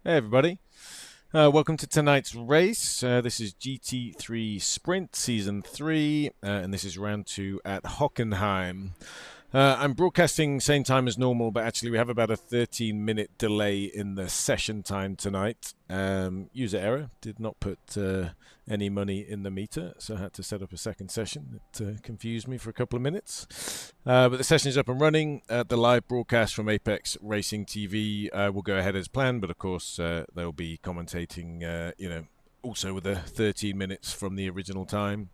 Hey everybody, welcome to tonight's race. This is GT3 Sprint Season 3, and this is round 2 at Hockenheim. I'm broadcasting same time as normal, but actually we have about a 13-minute delay in the session time tonight. User error, did not put any money in the meter, so I had to set up a second session. It confused me for a couple of minutes. But the session is up and running. The live broadcast from Apex Racing TV will go ahead as planned, but of course they'll be commentating, also with the 13 minutes from the original time.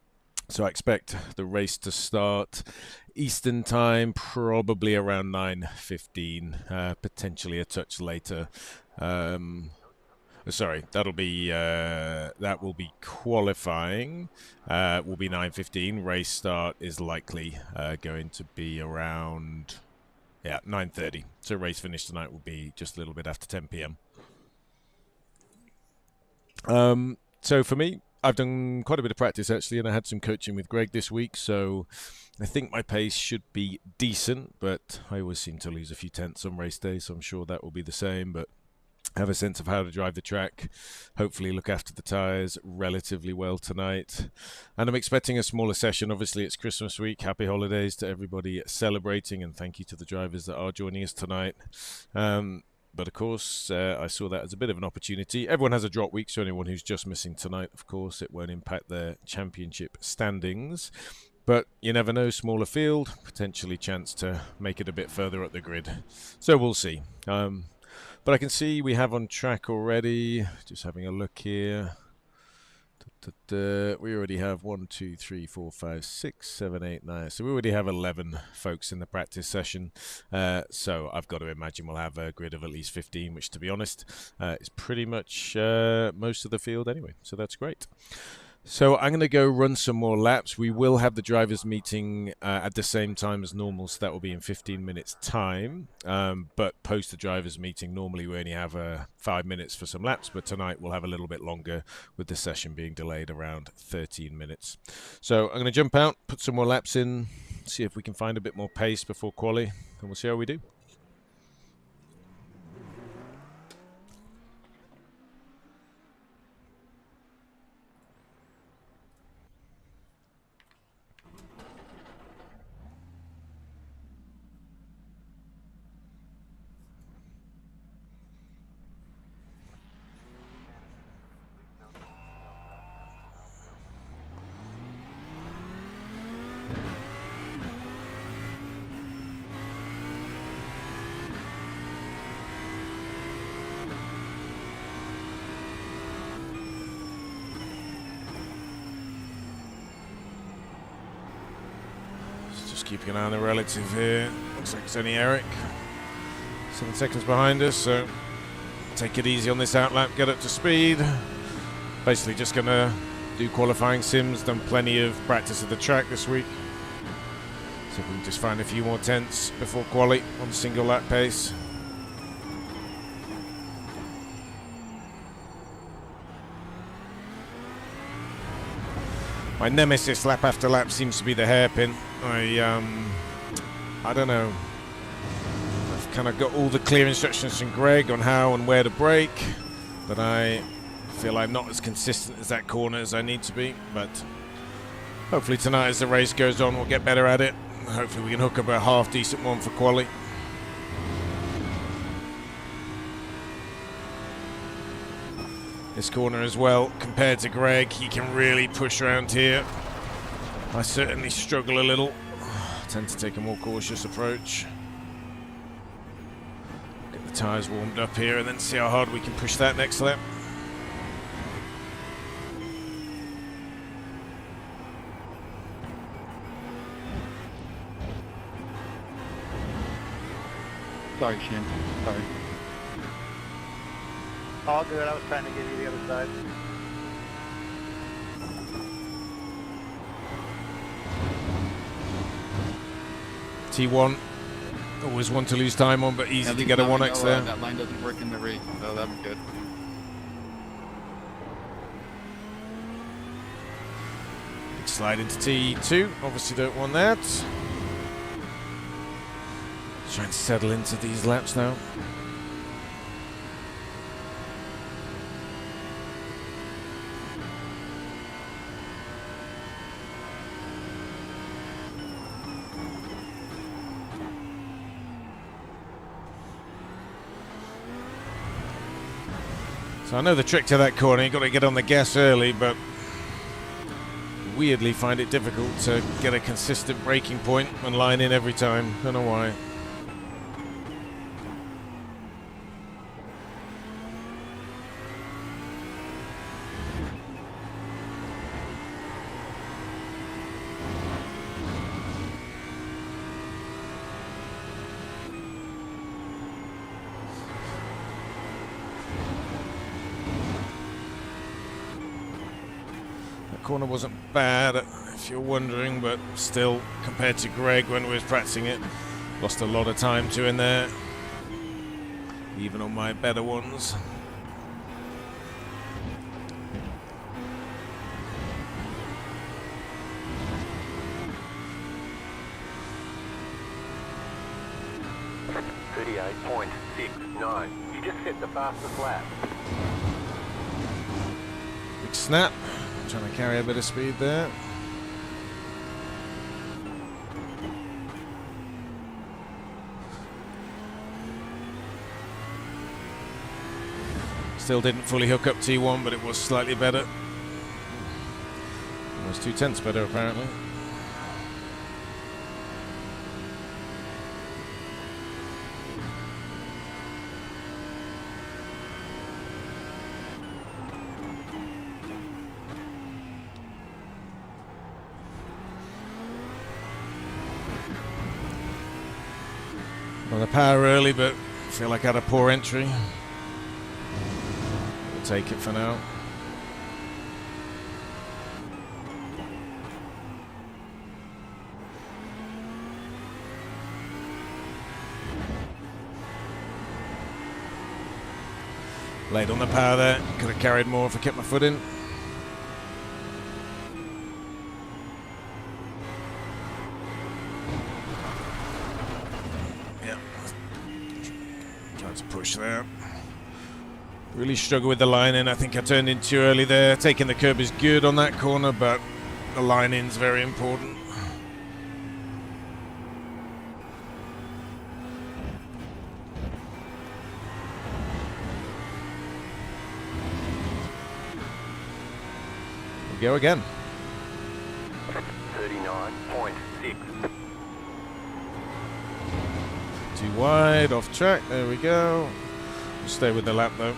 So I expect the race to start Eastern time, probably around 9:15, potentially a touch later. Sorry, that will be qualifying. Will be 9:15. Race start is likely going to be around 9:30. So race finish tonight will be just a little bit after 10 p.m. So for me, I've done quite a bit of practice actually, and I had some coaching with Greg this week, so I think my pace should be decent, but I always seem to lose a few tenths on race day, so I'm sure that will be the same, but I have a sense of how to drive the track, hopefully look after the tyres relatively well tonight. And I'm expecting a smaller session. Obviously, it's Christmas week. Happy holidays to everybody celebrating, and thank you to the drivers that are joining us tonight. But of course, I saw that as a bit of an opportunity. Everyone has a drop week, so anyone who's just missing tonight, of course, it won't impact their championship standings. But you never know, smaller field, potentially chance to make it a bit further up the grid. So we'll see. But I can see we have on track already. Just having a look here. We already have 1, 2, 3, 4, 5, 6, 7, 8, 9. So we already have 11 folks in the practice session. So I've got to imagine we'll have a grid of at least 15, which, to be honest, is pretty much most of the field anyway. So that's great. So I'm going to go run some more laps. We will have the drivers meeting at the same time as normal, so that will be in 15 minutes time. But post the drivers meeting, normally we only have 5 minutes for some laps, but tonight we'll have a little bit longer with the session being delayed around 13 minutes. So I'm going to jump out, put some more laps in, see if we can find a bit more pace before quali, and we'll see how we do. Just keeping an eye on the relative here. Looks like it's only Eric. 7 seconds behind us, so take it easy on this outlap, get up to speed. Basically just going to do qualifying sims, done plenty of practice at the track this week. So if we can just find a few more tenths before quali on single lap pace. My nemesis lap after lap seems to be the hairpin. I don't know. I've kind of got all the clear instructions from Greg on how and where to brake, but I feel I'm not as consistent as that corner as I need to be. But hopefully tonight, as the race goes on, we'll get better at it. Hopefully we can hook up a half decent one for quali. This corner as well, compared to Greg, he can really push around here. I certainly struggle a little. I tend to take a more cautious approach. Get the tyres warmed up here and then see how hard we can push that next lap. Sorry, Shin. Sorry. All good. I was trying to get you the other side. T1, always one to lose time on, but easy At to least get a now we 1x know, there. that line doesn't work in the race, so that's good. Big slide into T2, obviously don't want that. Trying to settle into these laps now. So I know the trick to that corner, you've got to get on the gas early, but weirdly find it difficult to get a consistent braking point and line in every time. Don't know why. Corner wasn't bad, if you're wondering, but still, compared to Greg when we was practicing it, lost a lot of time to in there, even on my better ones. .69. You just hit the fastest lap. Big snap. Trying to carry a bit of speed there. Still didn't fully hook up T1, but it was slightly better. Almost 0.2 better apparently. On the power early, but I feel like I had a poor entry. We'll take it for now. Late on the power there. Could have carried more if I kept my foot in. To push there. Really struggle with the line in. I think I turned in too early there. Taking the curb is good on that corner, but the line in's very important. We go again. 39.6. Too wide, off track, there we go. We'll stay with the lap though.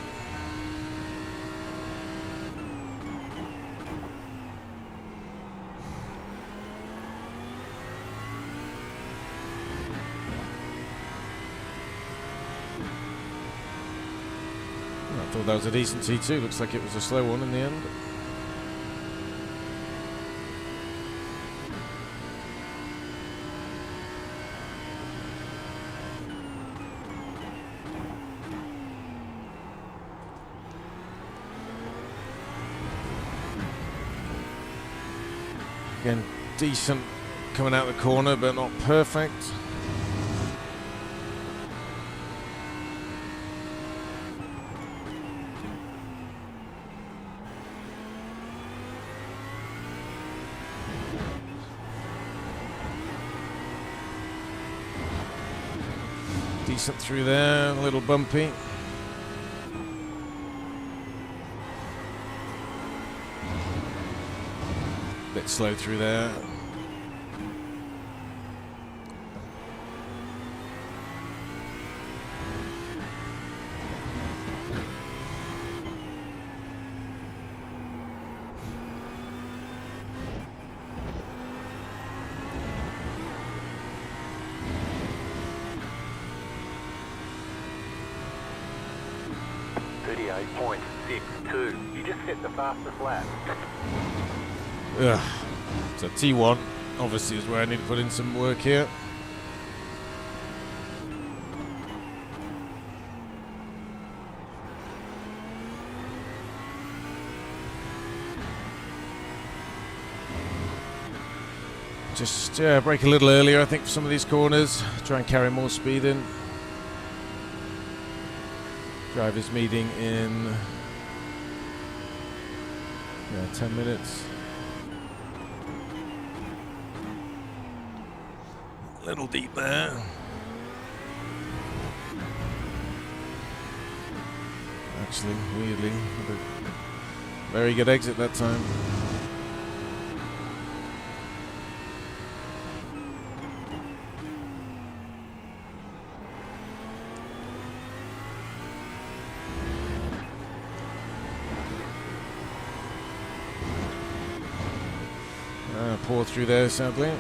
I thought that was a decent T2, looks like it was a slow one in the end. Again, decent coming out the corner, but not perfect. Decent through there, a little bumpy. Bit slow through there. .62. You just hit the fastest lap. Ugh. So T1 obviously is where I need to put in some work here. Just brake a little earlier, I think, for some of these corners. Try and carry more speed in. Drivers meeting in 10 minutes. A little deep there. Actually, weirdly, had a very good exit that time. Pour through there, sadly.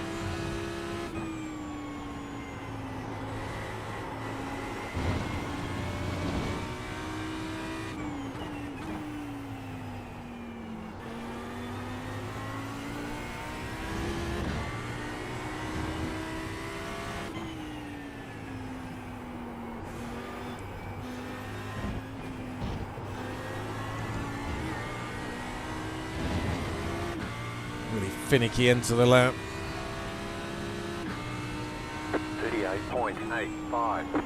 Really finicky end to the lap. 38.85.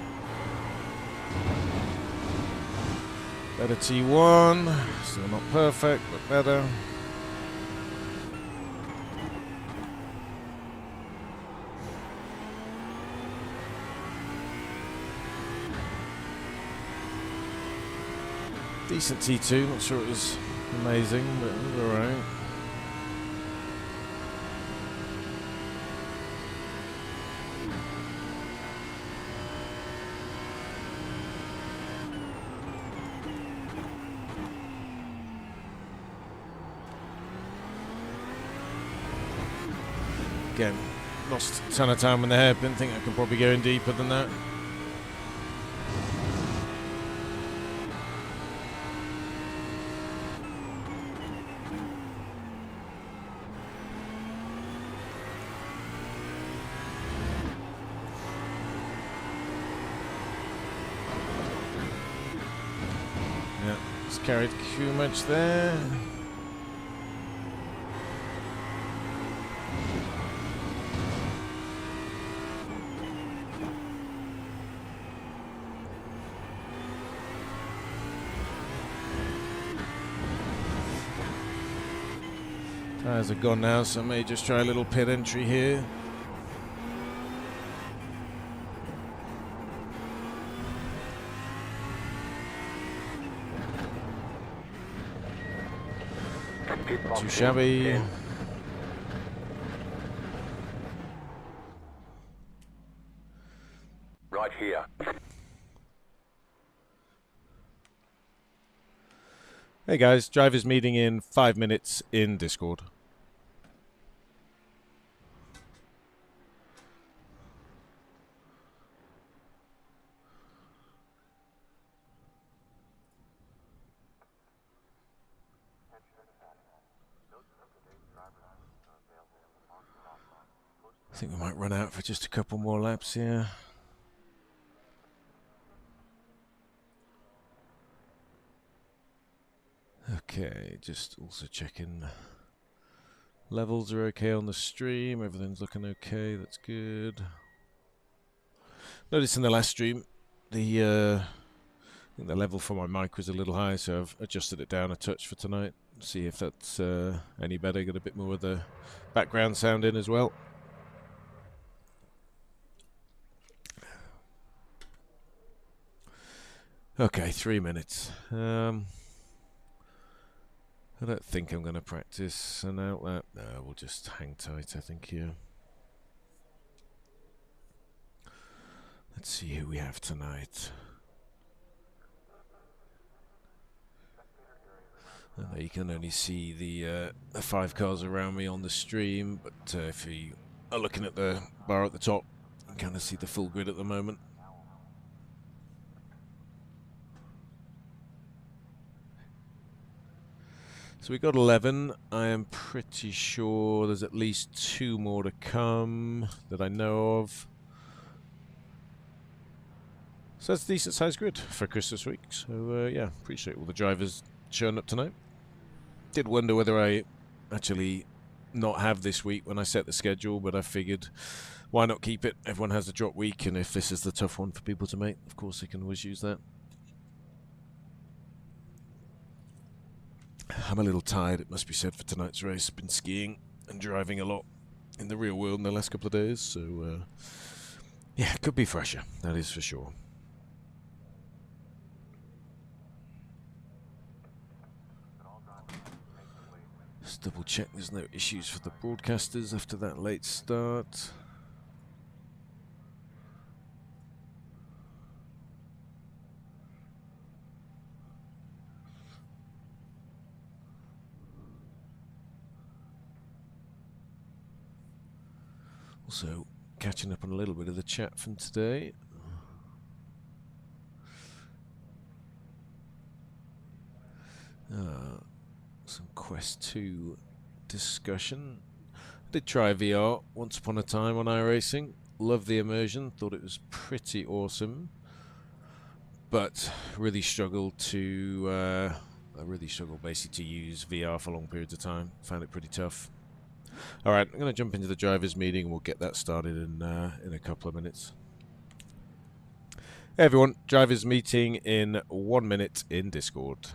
Better T1. Still not perfect, but better. Decent T2. Not sure it was amazing, but it was alright. Again, lost a ton of time on the hairpin. Think I can probably go in deeper than that. Yeah, just carried too much there. Tyres are gone now, so I may just try a little pit entry here. Not too shabby. Right here. Hey guys, drivers meeting in 5 minutes in Discord. I think we might run out for just a couple more laps here. Okay, just also checking levels are okay on the stream. Everything's looking okay. That's good. Noticed in the last stream, I think the level for my mic was a little high, so I've adjusted it down a touch for tonight. See if that's any better. Get a bit more of the background sound in as well. Okay, 3 minutes. I don't think I'm going to practice an outlet. No, we'll just hang tight, I think, here. Let's see who we have tonight. I know you can only see the 5 cars around me on the stream, but if you are looking at the bar at the top, you can kind of see the full grid at the moment. So we got 11. I am pretty sure there's at least 2 more to come that I know of. So that's a decent sized grid for Christmas week. So yeah, appreciate all the drivers showing up tonight. Did wonder whether I actually not have this week when I set the schedule, but I figured why not keep it? Everyone has a drop week, and if this is the tough one for people to make, of course they can always use that. I'm a little tired, it must be said, for tonight's race. I've been skiing and driving a lot in the real world in the last couple of days, so yeah, it could be fresher, that is for sure. Just double check there's no issues for the broadcasters after that late start. Also, catching up on a little bit of the chat from today. Some Quest 2 discussion. I did try VR once upon a time on iRacing. Loved the immersion, thought it was pretty awesome. But really struggled to... I really struggled basically to use VR for long periods of time. Found it pretty tough. Alright, I'm going to jump into the drivers' meeting and we'll get that started in a couple of minutes. Hey everyone, drivers' meeting in 1 minute in Discord.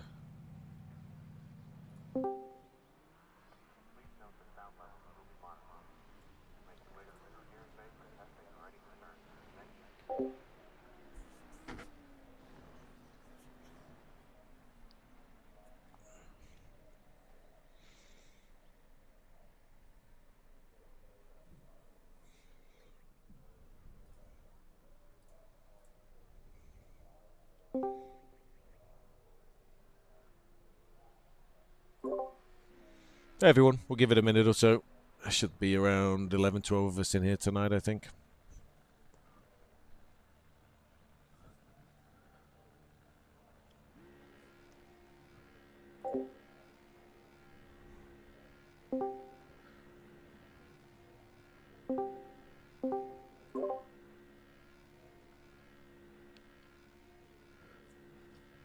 Hey everyone, we'll give it a minute or so. There should be around 11, 12 of us in here tonight, I think.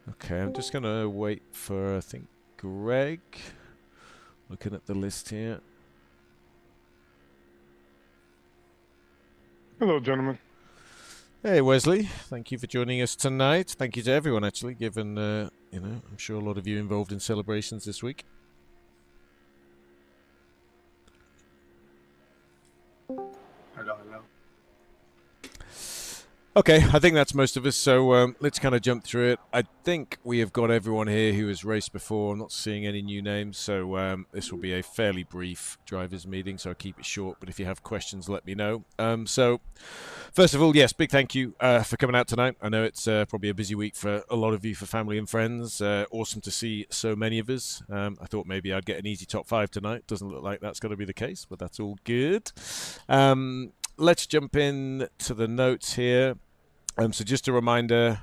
Okay, I'm just going to wait for, I think, Greg. Looking at the list here. Hello, gentlemen. Hey, Wesley. Thank you for joining us tonight. Thank you to everyone, actually, given, you know, I'm sure a lot of you involved in celebrations this week. Hello, hello. Okay, I think that's most of us, so let's kind of jump through it. I think we have got everyone here who has raced before. I'm not seeing any new names, so this will be a fairly brief drivers' meeting, so I'll keep it short, but if you have questions, let me know. So, first of all, yes, big thank you for coming out tonight. I know it's probably a busy week for a lot of you, for family and friends. Awesome to see so many of us. I thought maybe I'd get an easy top 5 tonight. Doesn't look like that's going to be the case, but that's all good. Let's jump in to the notes here. So just a reminder,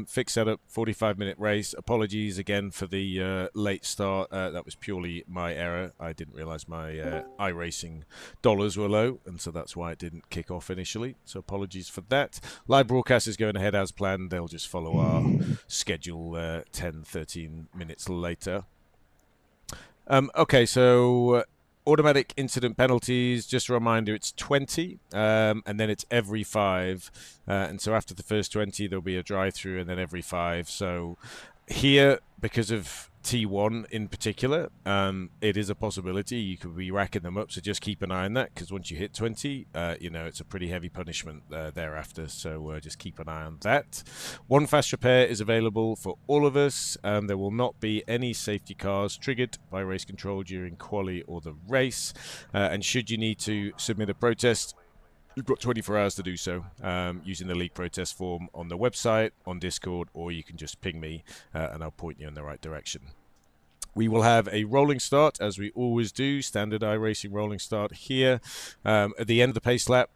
fixed setup, 45-minute race. Apologies again for the late start. That was purely my error. I didn't realize my iRacing dollars were low, and so that's why it didn't kick off initially. So apologies for that. Live broadcast is going ahead as planned. They'll just follow our schedule 10, 13 minutes later. Okay, so... automatic incident penalties, just a reminder, it's 20, and then it's every 5. And so after the first 20, there'll be a drive-through, and then every 5. So here, because of T1 in particular, it is a possibility you could be racking them up, so just keep an eye on that, because once you hit 20, you know, it's a pretty heavy punishment thereafter, so just keep an eye on that. One fast repair is available for all of us. There will not be any safety cars triggered by race control during quali or the race, and should you need to submit a protest, you've got 24 hours to do so, using the league protest form on the website, on Discord, or you can just ping me and I'll point you in the right direction. We will have a rolling start, as we always do, standard iRacing rolling start here. At the end of the pace lap,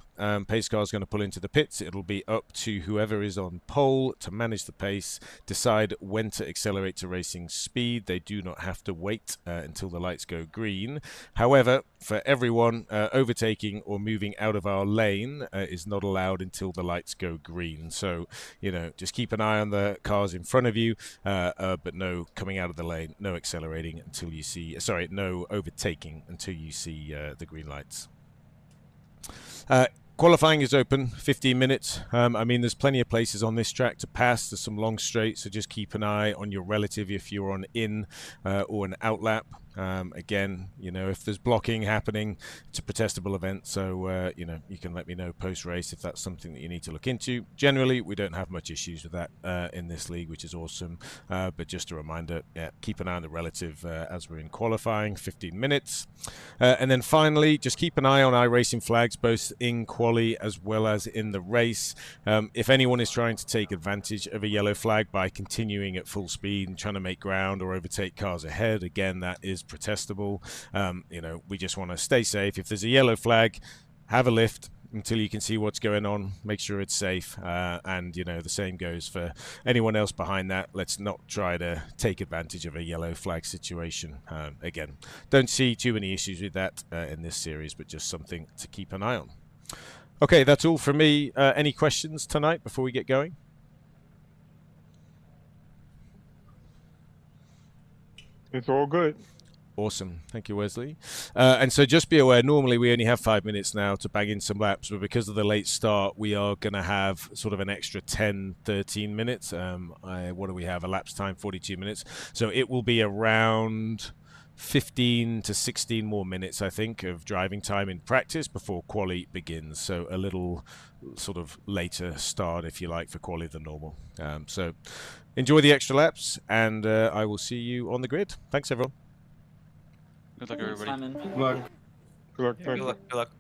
pace car is going to pull into the pits. It'll be up to whoever is on pole to manage the pace, decide when to accelerate to racing speed. They do not have to wait until the lights go green. However, for everyone, overtaking or moving out of our lane is not allowed until the lights go green. So, you know, just keep an eye on the cars in front of you, but no coming out of the lane, no accelerating until you see, sorry, no overtaking until you see the green lights. Qualifying is open, 15 minutes. I mean, there's plenty of places on this track to pass. There's some long straights, so just keep an eye on your relative if you're on in or an out lap. Again, you know, if there's blocking happening, it's a protestable event, so you know, you can let me know post-race if that's something that you need to look into. Generally, we don't have much issues with that in this league, which is awesome. But just a reminder, yeah, keep an eye on the relative as we're in qualifying, 15 minutes. And then finally, just keep an eye on iRacing flags, both in quali as well as in the race. If anyone is trying to take advantage of a yellow flag by continuing at full speed and trying to make ground or overtake cars ahead, again, that is protestable. You know, we just want to stay safe. If there's a yellow flag, have a lift until you can see what's going on, make sure it's safe, and you know, the same goes for anyone else behind that. Let's not try to take advantage of a yellow flag situation. Again, don't see too many issues with that in this series, but just something to keep an eye on. Okay, that's all from me. Any questions tonight before we get going? It's all good. Awesome. Thank you, Wesley. And so just be aware, normally we only have 5 minutes now to bang in some laps, but because of the late start, we are going to have sort of an extra 10, 13 minutes. What do we have? A lapse time, 42 minutes. So it will be around 15 to 16 more minutes, I think, of driving time in practice before quali begins. So a little sort of later start, if you like, for quali than normal. So enjoy the extra laps, and I will see you on the grid. Thanks, everyone. Good luck, Thanks, everybody. Simon. Good luck. Good luck. Yeah, Thank good you. luck. Good luck.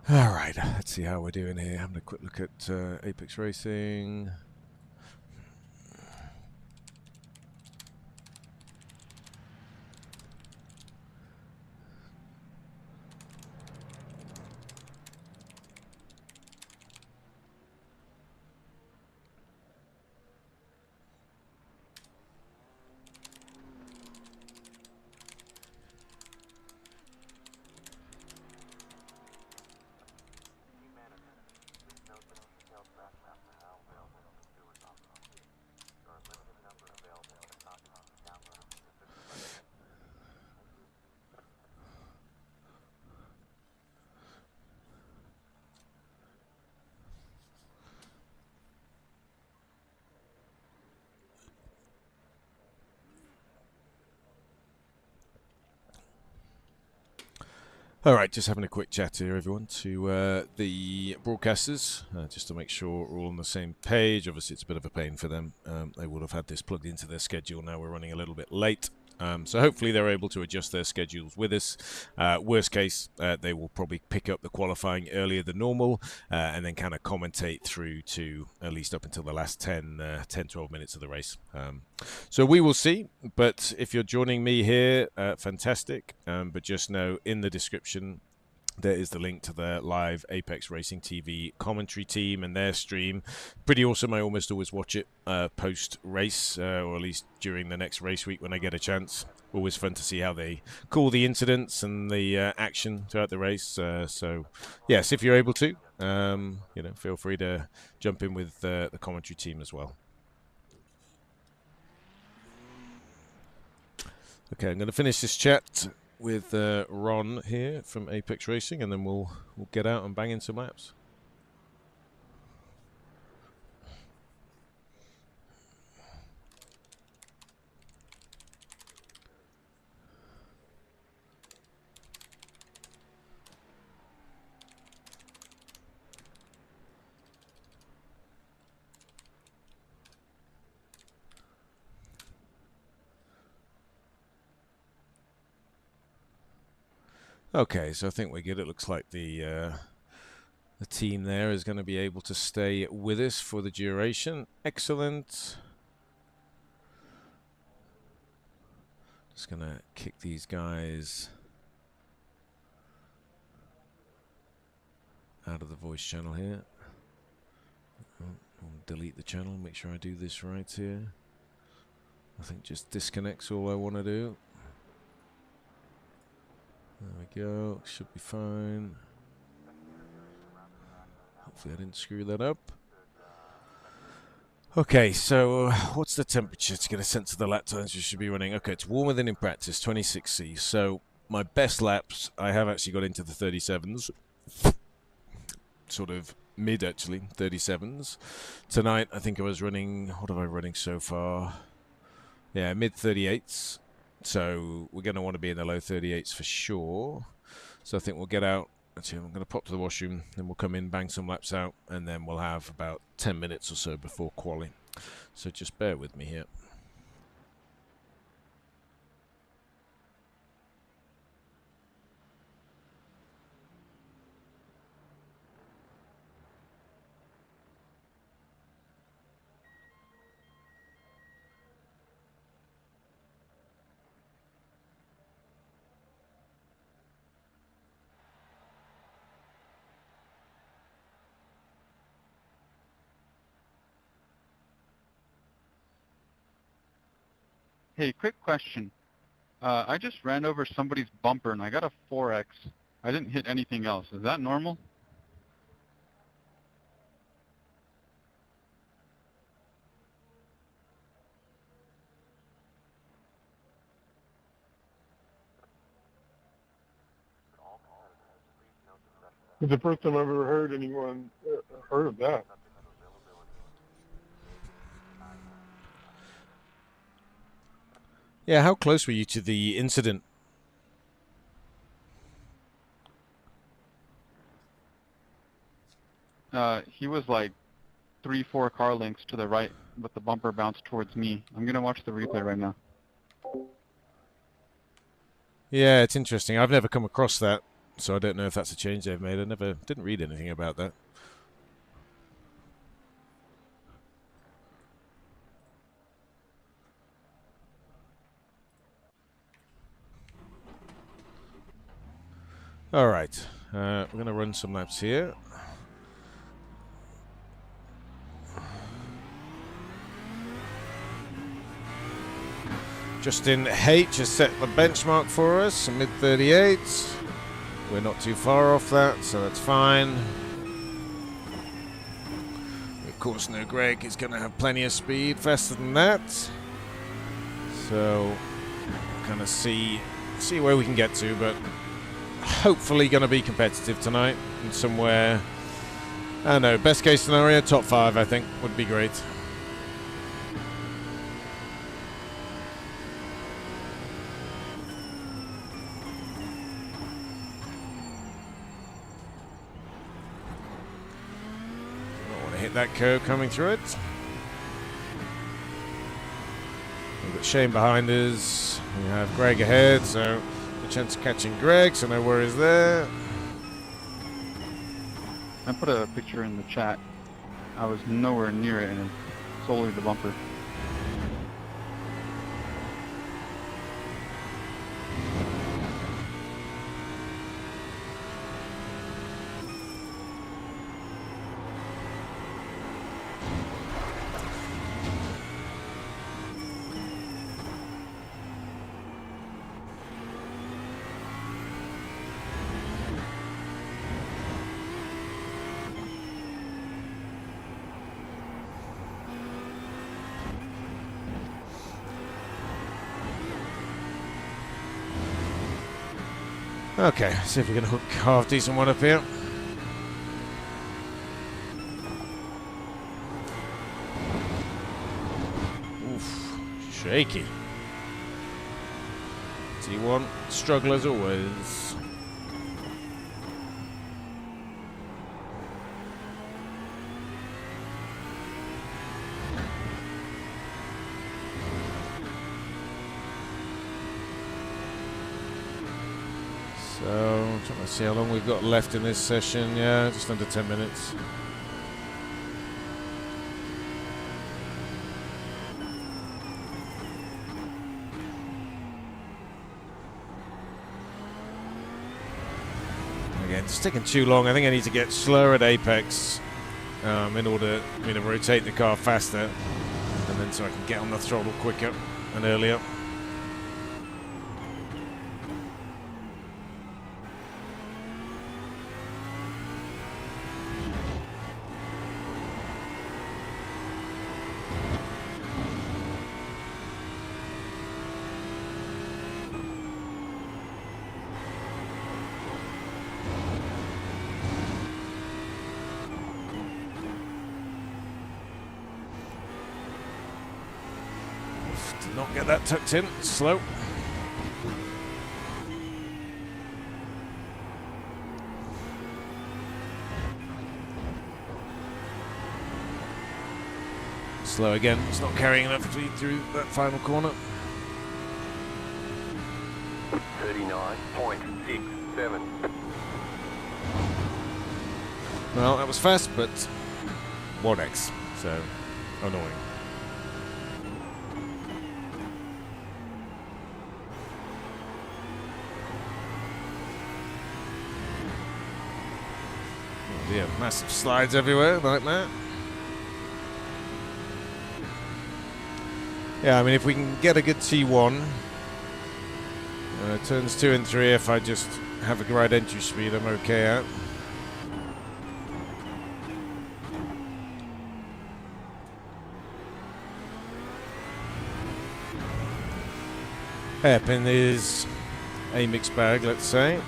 All right, let's see how we're doing here. Having a quick look at Apex Racing. All right, just having a quick chat here, everyone, to the broadcasters, just to make sure we're all on the same page. Obviously, it's a bit of a pain for them. They would have had this plugged into their schedule. Now we're running a little bit late. So hopefully they're able to adjust their schedules with us. Worst case, they will probably pick up the qualifying earlier than normal and then kind of commentate through to at least up until the last 10, 12 minutes of the race. So we will see. But if you're joining me here, fantastic. But just know in the description, there is the link to the live Apex Racing TV commentary team and their stream. Pretty awesome. I almost always watch it post-race, or at least during the next race week when I get a chance. Always fun to see how they call the incidents and the action throughout the race. So, yes, if you're able to, you know, feel free to jump in with the commentary team as well. Okay, I'm going to finish this chat with Ron here from Apex Racing, and then we'll get out and bang in some laps. Okay, so I think we're good. It looks like the the team there is going to be able to stay with us for the duration. Excellent. Just going to kick these guys out of the voice channel here. I'll delete the channel, make sure I do this right here. I think just disconnect's all I want to do. There we go, should be fine. Hopefully I didn't screw that up. Okay, so what's the temperature to get a sense of the lap times you should be running? Okay, it's warmer than in practice, 26C. So my best laps, I have actually got into the 37s. Sort of mid, actually, 37s. Tonight, I think I was running, what am I running so far? Yeah, mid 38s. So we're going to want to be in the low 38s for sure. So I think we'll get out. Actually, I'm going to pop to the washroom, then we'll come in, bang some laps out, and then we'll have about 10 minutes or so before quali. So just bear with me here. Hey, quick question. I just ran over somebody's bumper and I got a 4X. I didn't hit anything else. Is that normal? It's the first time I've ever heard anyone heard of that. Yeah, how close were you to the incident? He was like 3-4 car lengths to the right, but the bumper bounced towards me. I'm gonna watch the replay right now. Yeah, it's interesting. I've never come across that, so I don't know if that's a change they've made. Didn't read anything about that. All right, we're going to run some laps here. Justin H has set the benchmark for us, mid-38s. We're not too far off that, so that's fine. Of course, no Greg is going to have plenty of speed, faster than that. So, kind of see where we can get to, but hopefully going to be competitive tonight and somewhere, I don't know, best case scenario, top 5 I think would be great. Don't want to hit that curve coming through it. We've got Shane behind us, we have Greg ahead, so a chance of catching Greg, so no worries there. I put a picture in the chat. I was nowhere near it, and it's solely the bumper. Okay, see if we can hook half decent one up here. Oof, shaky. T1, struggle as always. So I'm trying to see how long we've got left in this session. Yeah, just under 10 minutes. Again, it's taking too long. I think I need to get slower at apex in order to rotate the car faster, and then so I can get on the throttle quicker and earlier. Did not get that tucked in. Slow. Slow again. It's not carrying enough speed through that final corner. 39.67. Well, that was fast, but 1x, so annoying. Oh dear, massive slides everywhere, nightmare. Yeah, I mean, if we can get a good T1, turns 2 and 3, if I just have a right entry speed, I'm okay at. Hairpin is a mixed bag, let's say.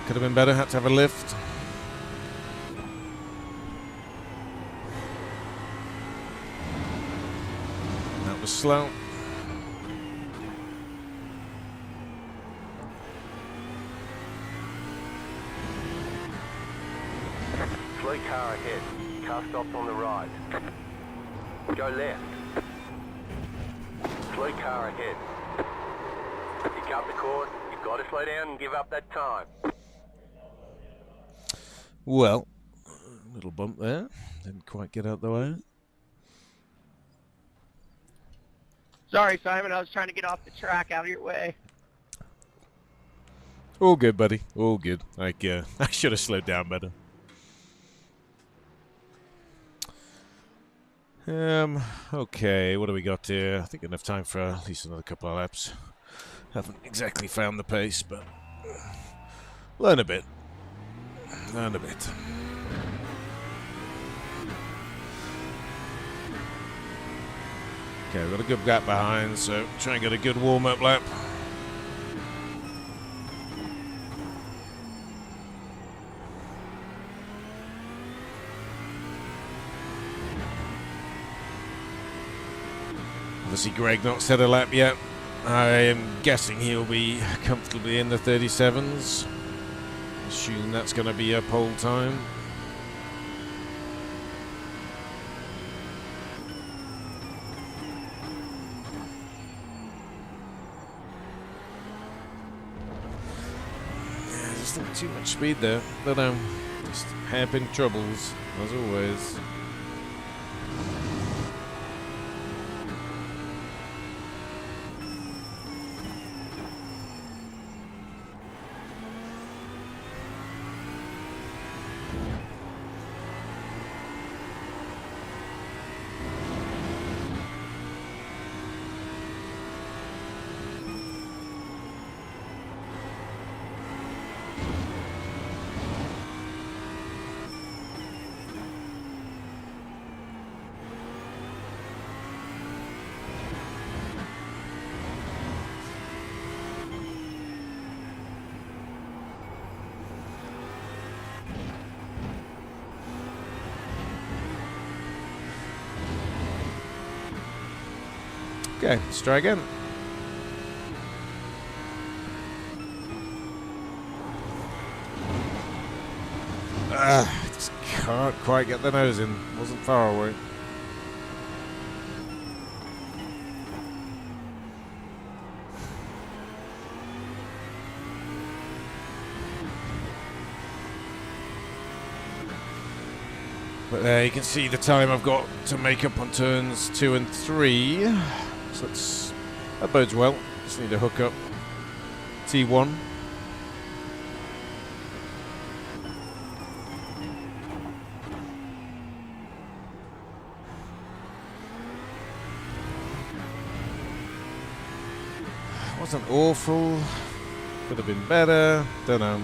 Could have been better, had to have a lift. That was slow. Slow car ahead. Car stops on the right. Go left. Slow car ahead. You cut the cord. You've got to slow down and give up that time. Well, a little bump there. Didn't quite get out the way. Sorry, Simon. I was trying to get off the track out of your way. All good, buddy. All good. Like, I should have slowed down better. Okay, what do we got here? I think enough time for at least another couple of laps. Haven't exactly found the pace, but learn a bit. Learn a bit. Okay, we've got a good gap behind, so try and get a good warm-up lap. Obviously, Greg not set a lap yet. I am guessing he'll be comfortably in the 37s. Assume that's going to be a pole time. Yeah, just not too much speed there. But just hairpin troubles, as always. Okay, let's try again. Just can't quite get the nose in. Wasn't far away. But there you can see the time I've got to make up on turns 2 and 3. So that bodes well. Just need to hook up T1. Wasn't awful. Could have been better. Don't know.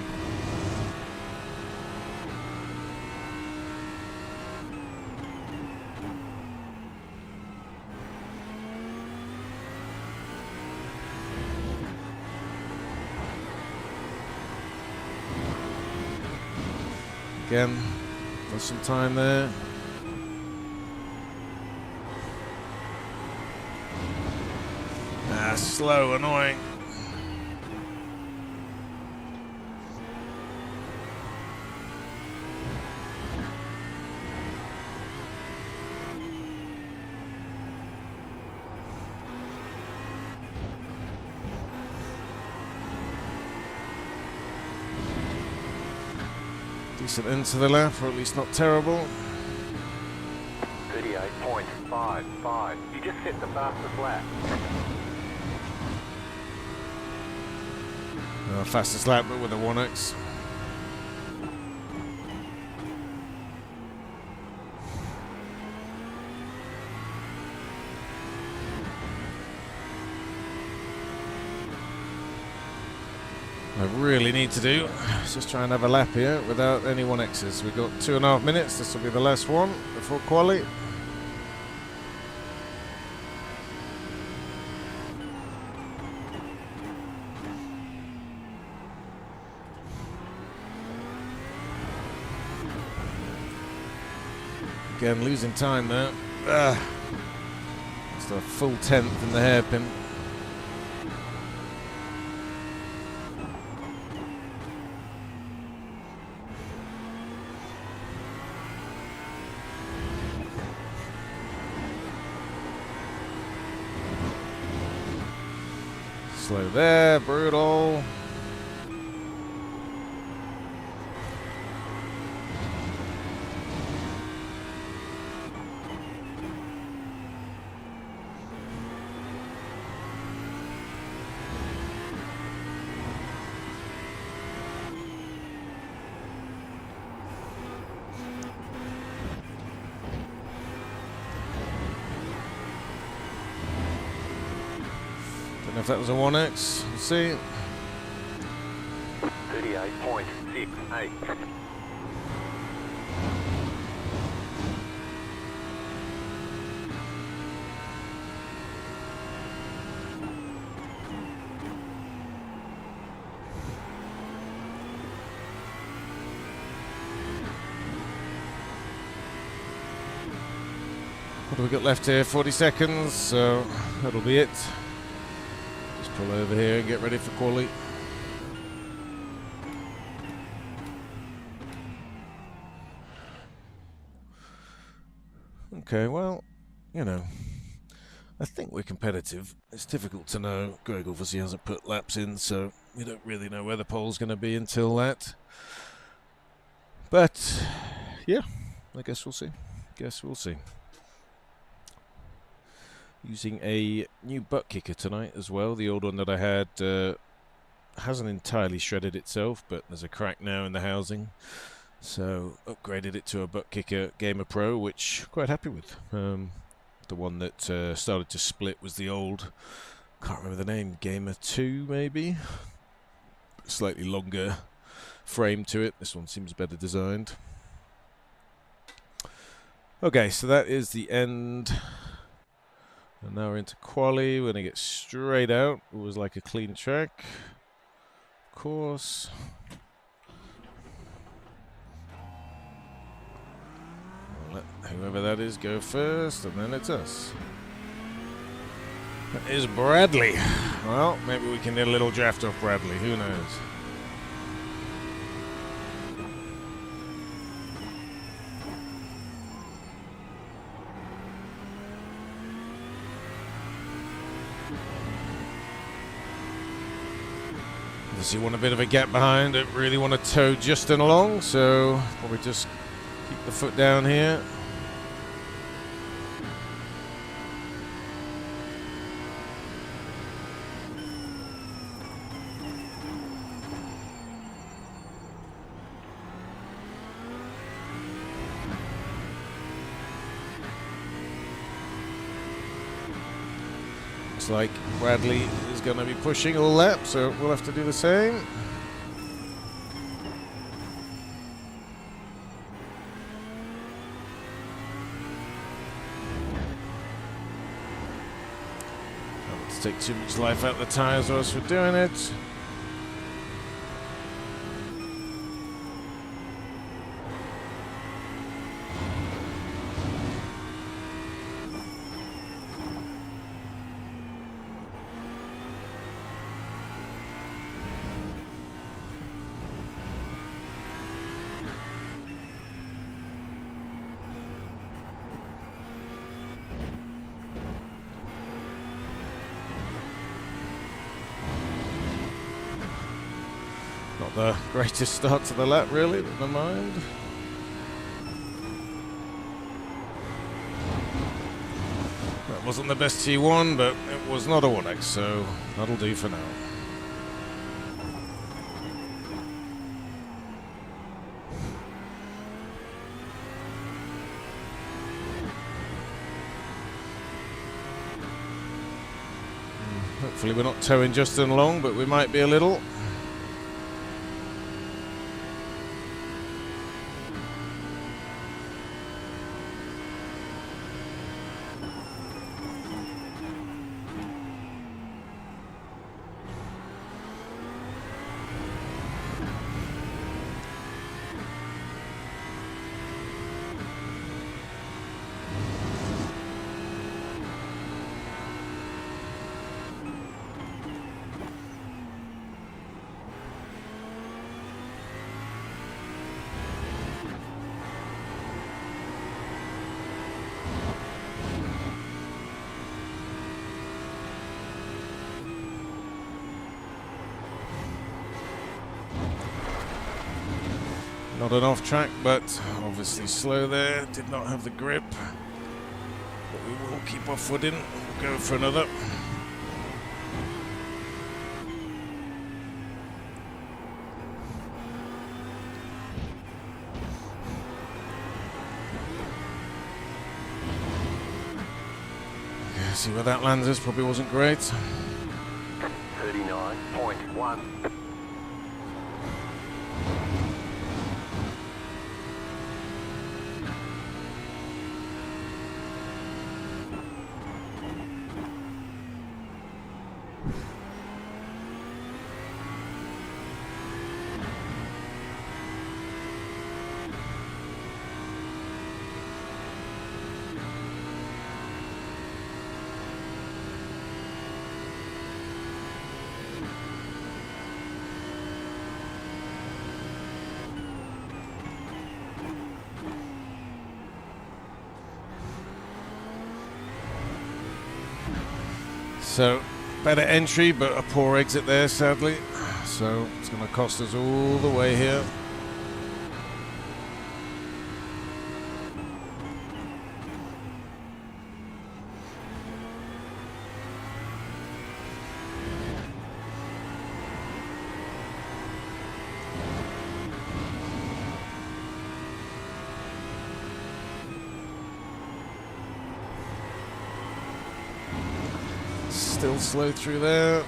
Again, there's some time there. Slow, annoying. Decent into the lap, or at least not terrible. 38.55. You just hit the fastest lap. Fastest lap, but with a 1x. I really need to do is just try and have a lap here without any 1x's. We've got 2.5 minutes. This will be the last one before quali. Again, losing time there. Just a full 10th in the hairpin. Slow there, brutal. Don't know if that was a 1x. We'll see. 38.68. What do we got left here? 40 seconds, so that'll be it. Just pull over here and get ready for quali. Okay, well, you know, I think we're competitive. It's difficult to know. Greg obviously hasn't put laps in, so we don't really know where the pole's going to be until that. But, yeah, I guess we'll see. Using a new butt kicker tonight as well. The old one that I had hasn't entirely shredded itself, but there's a crack now in the housing. So upgraded it to a butt kicker Gamer Pro, which I'm quite happy with. The one that started to split was the old, can't remember the name, Gamer 2 maybe? Slightly longer frame to it. This one seems better designed. Okay, so that is the end. And now we're into quali. We're going to get straight out. It was like a clean track. Of course. I'll let whoever that is go first, and then it's us. That is Bradley. Well, maybe we can get a little draft off Bradley. Who knows? Obviously want a bit of a gap behind. Don't really want to tow Justin along, so probably just keep the foot down here. Looks like Bradley is going to be pushing all lap, so we'll have to do the same. Not to take too much life out of the tyres whilst we're doing it. Not the greatest start to the lap, really, but never mind. That wasn't the best T1, but it was not a 1X, so that'll do for now. Hopefully we're not towing Justin along, but we might be a little. Not an off track, but obviously slow there. Did not have the grip. But we will keep our foot in. We'll go for another. Yeah, see where that lands us. Probably wasn't great. 39.1. So, better entry, but a poor exit there, sadly. So, it's going to cost us all the way here. Still slow through there.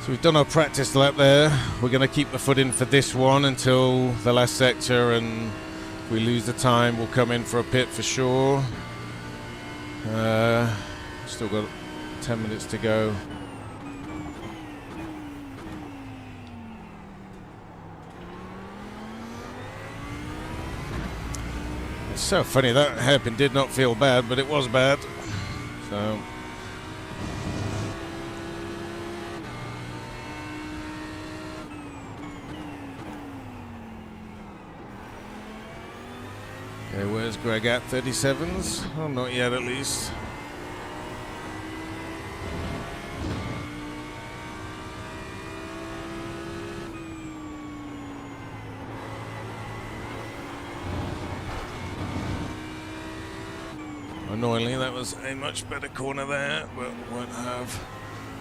So we've done our practice lap there. We're going to keep the foot in for this one until the last sector, and if we lose the time, we'll come in for a pit for sure. Still got 10 minutes to go. It's so funny, that hairpin did not feel bad, but it was bad. So okay, where's Greg at? 37s? Oh, not yet at least. Annoyingly, that was a much better corner there, but won't have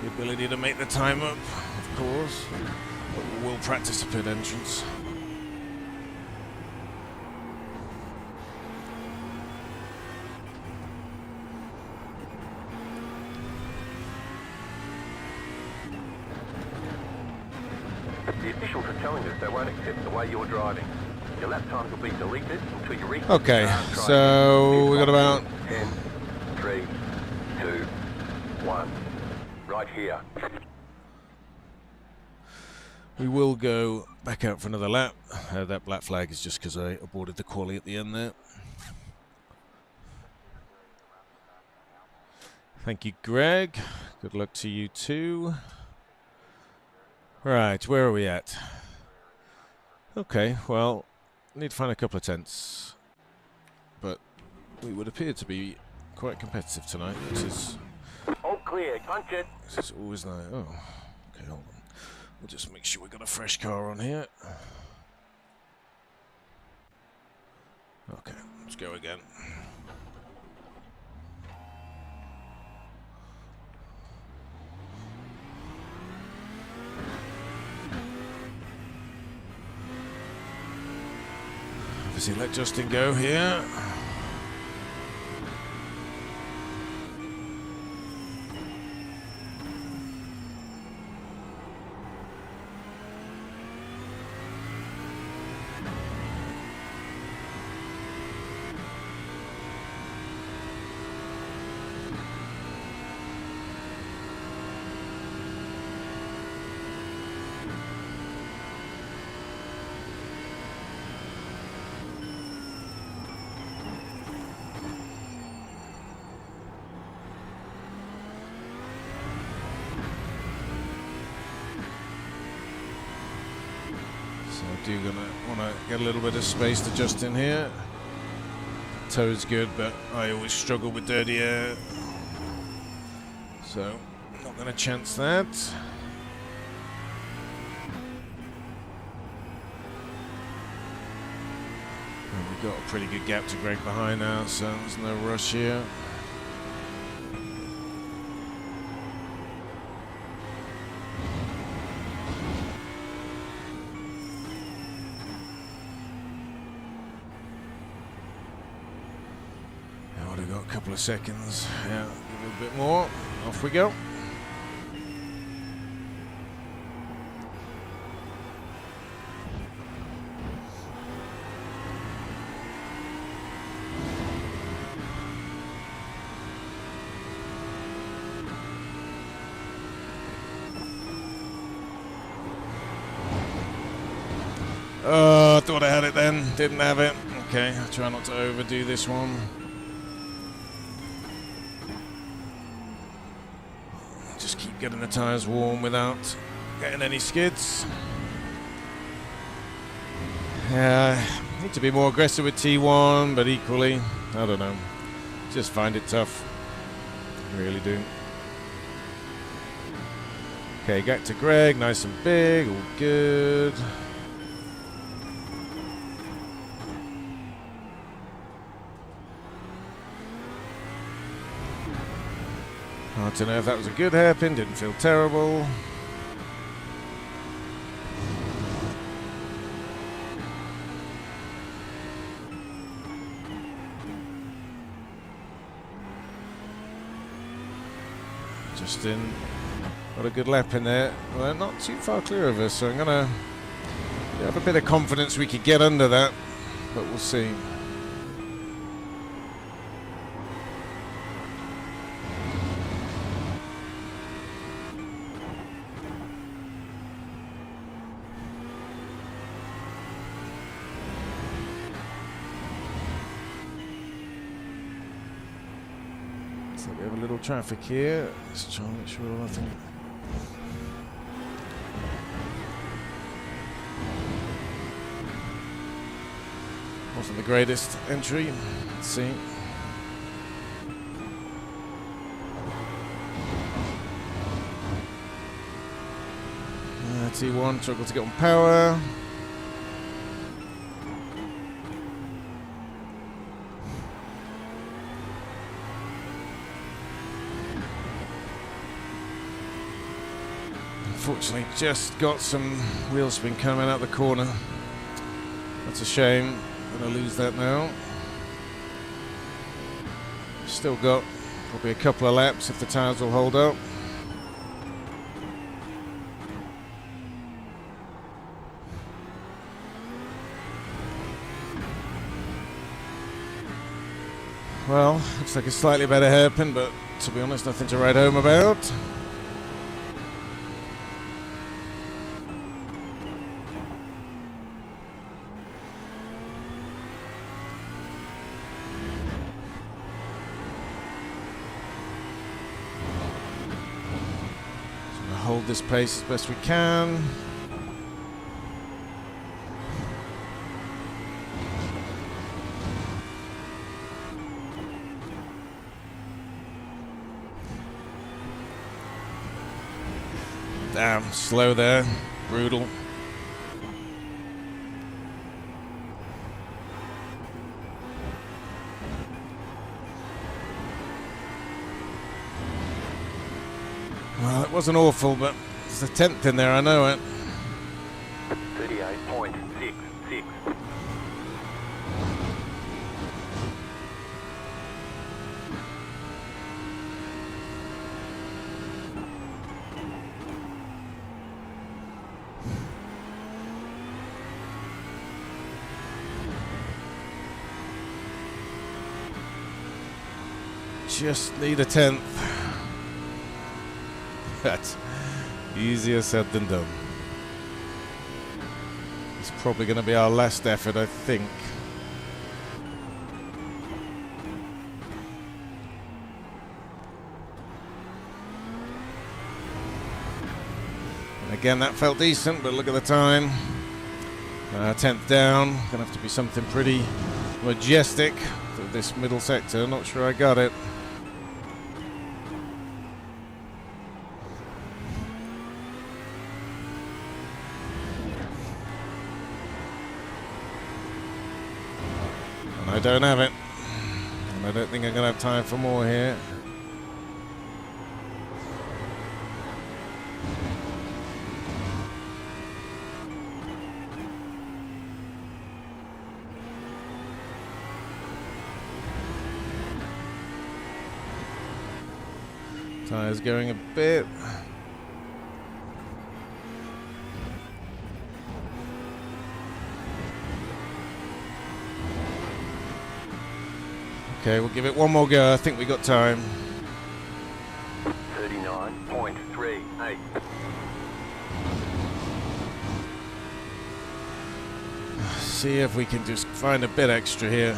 the ability to make the time up, of course. But we'll practice a pit entrance. The officials are telling us they won't accept the way you're driving. Your lap times will be deleted until you reach. Okay, so we got about 10, 3, 2, 1. Right here. We will go back out for another lap. That black flag is just because I aborted the quali at the end there. Thank you, Greg. Good luck to you too. Right, where are we at? Okay, well, need to find a couple of tents. But we would appear to be quite competitive tonight, which is... All clear, punch it. This is always nice. Oh, okay, hold on. We'll just make sure we got a fresh car on here. Okay, let's go again. Obviously, let Justin go here. Do gonna want to get a little bit of space to Justin here. Toe's good, but I always struggle with dirty air, so not going to chance that. And we've got a pretty good gap to Greg behind now, so there's no rush here. Got a couple of seconds. Yeah, a little bit more. Off we go. Oh, I thought I had it then. Didn't have it. Okay, I'll try not to overdo this one. Just keep getting the tyres warm without getting any skids. Need to be more aggressive with T1, but equally, I don't know. Just find it tough. Really do. Okay, back to Greg, nice and big, all good. Hard to know if that was a good hairpin, didn't feel terrible. Justin Got a good lap in there. Well, they're not too far clear of us, so I'm going to have a bit of confidence we could get under that, but we'll see. So we have a little traffic here. Let's try and make sure, I think. Wasn't the greatest entry. Let's see. T1 struggle to get on power. Unfortunately, just got some wheel spin coming out the corner. That's a shame. Gonna lose that now. Still got probably a couple of laps if the tyres will hold up. Well, looks like a slightly better hairpin, but to be honest, nothing to write home about. Hold this pace as best we can. Damn, slow there. Brutal. Well, it wasn't awful, but it's a 10th in there, I know it. 38.66. Just need a 10th. That's easier said than done. It's probably going to be our last effort, I think. And again, that felt decent, but look at the time. 10th down. Going to have to be something pretty majestic for this middle sector. Not sure I got it. I don't have it, and I don't think I'm going to have time for more here. Tyres going a bit. Okay, we'll give it one more go. I think we got time. 39.38. See if we can just find a bit extra here.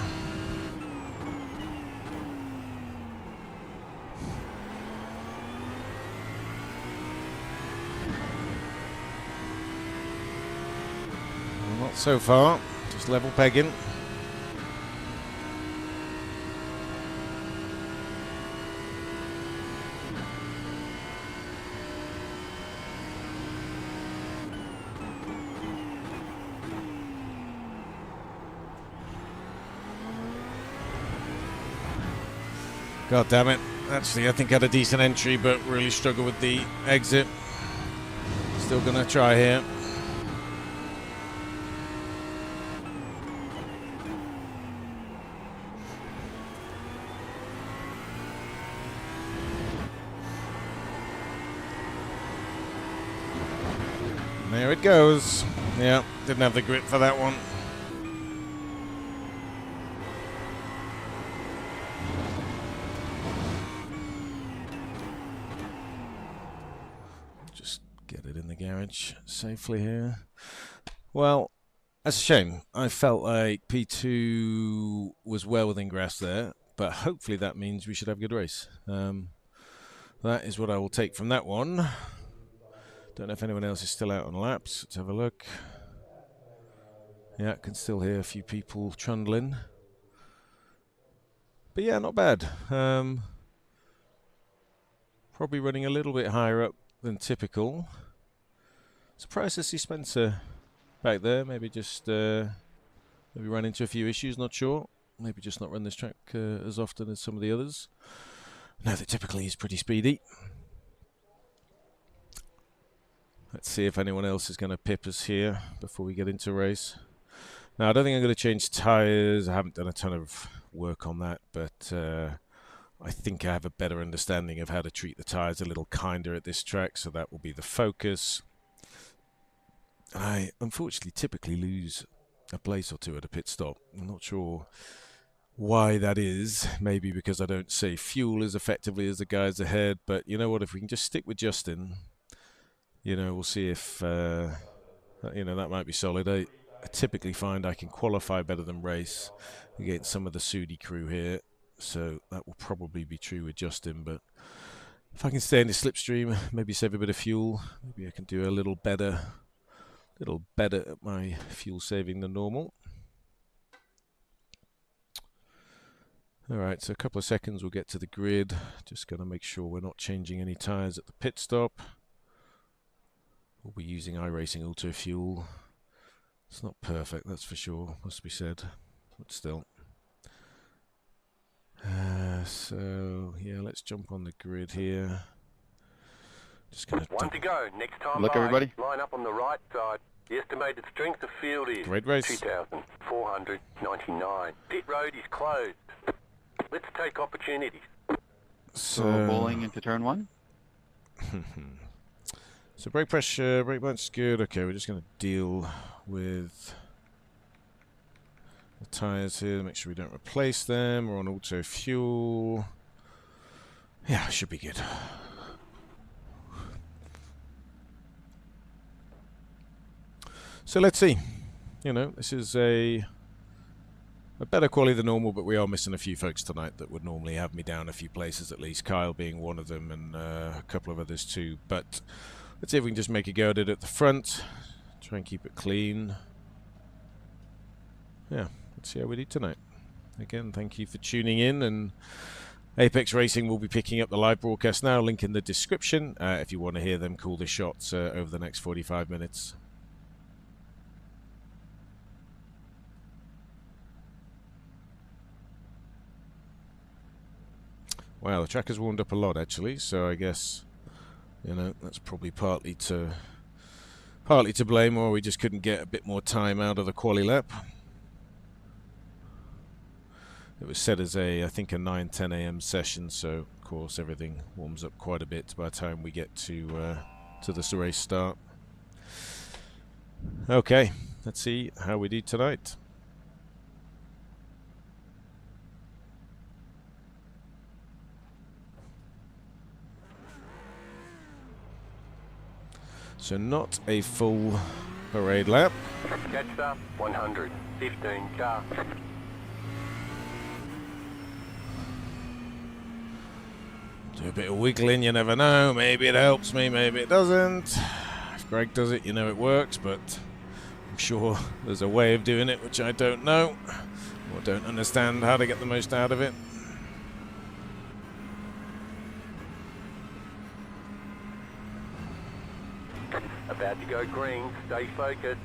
Well, not so far. Just level pegging. God damn it. Actually, I think I had a decent entry, but really struggled with the exit. Still gonna try here. it goes. Yeah, didn't have the grip for that one. Just get it in the garage safely here. Well, that's a shame. I felt like P2 was well within grasp there, but hopefully that means we should have a good race. That is what I will take from that one. Don't know if anyone else is still out on laps. Let's have a look. Yeah, can still hear a few people trundling. But yeah, not bad. Probably running a little bit higher up than typical. Surprised to see Spencer back there. Maybe just maybe ran into a few issues, not sure. Maybe just not run this track as often as some of the others. No, that typically is pretty speedy. Let's see if anyone else is going to pip us here before we get into race. Now, I don't think I'm going to change tyres. I haven't done a ton of work on that, but I think I have a better understanding of how to treat the tyres a little kinder at this track, so that will be the focus. I unfortunately typically lose a place or two at a pit stop. I'm not sure why that is. Maybe because I don't save fuel as effectively as the guys ahead, but you know what, if we can just stick with Justin, you know, we'll see if you know, that might be solid. I typically find I can qualify better than race against some of the Sudi crew here, so that will probably be true with Justin. But if I can stay in the slipstream, maybe save a bit of fuel, maybe I can do a little better at my fuel saving than normal. Alright, so a couple of seconds we'll get to the grid. Just going to make sure we're not changing any tyres at the pit stop. We'll be using iRacing Auto Fuel. It's not perfect, that's for sure, must be said, but still. So, yeah, let's jump on the grid here. Just going One to go. Next time Look, by, everybody. line up on the right side. The estimated strength of field is Great race. 2,499. Pit road is closed. Let's take opportunities. So bowling into turn one. So brake pressure, brake bunch is good. Okay, we're just going to deal with the tyres here, make sure we don't replace them. We're on auto fuel. Yeah, should be good. So let's see. You know, this is a better quality than normal, but we are missing a few folks tonight that would normally have me down a few places at least. Kyle being one of them, and a couple of others too. But let's see if we can just make a go at it at the front. Try and keep it clean. Yeah, let's see how we do tonight. Again, thank you for tuning in, and Apex Racing will be picking up the live broadcast now. Link in the description if you want to hear them call the shots over the next 45 minutes. Wow, the track has warmed up a lot actually, so I guess, you know, that's probably partly to blame, or we just couldn't get a bit more time out of the quali lap. It was set as I think a 9-10 a.m. session, so of course everything warms up quite a bit by the time we get to the race start. Okay, let's see how we do tonight. So not a full parade lap. Catch up, 100, 15 car. Do a bit of wiggling, you never know. Maybe it helps me, maybe it doesn't. If Greg does it, you know it works, but I'm sure there's a way of doing it which I don't know, or don't understand how to get the most out of it. About to go green, stay focused.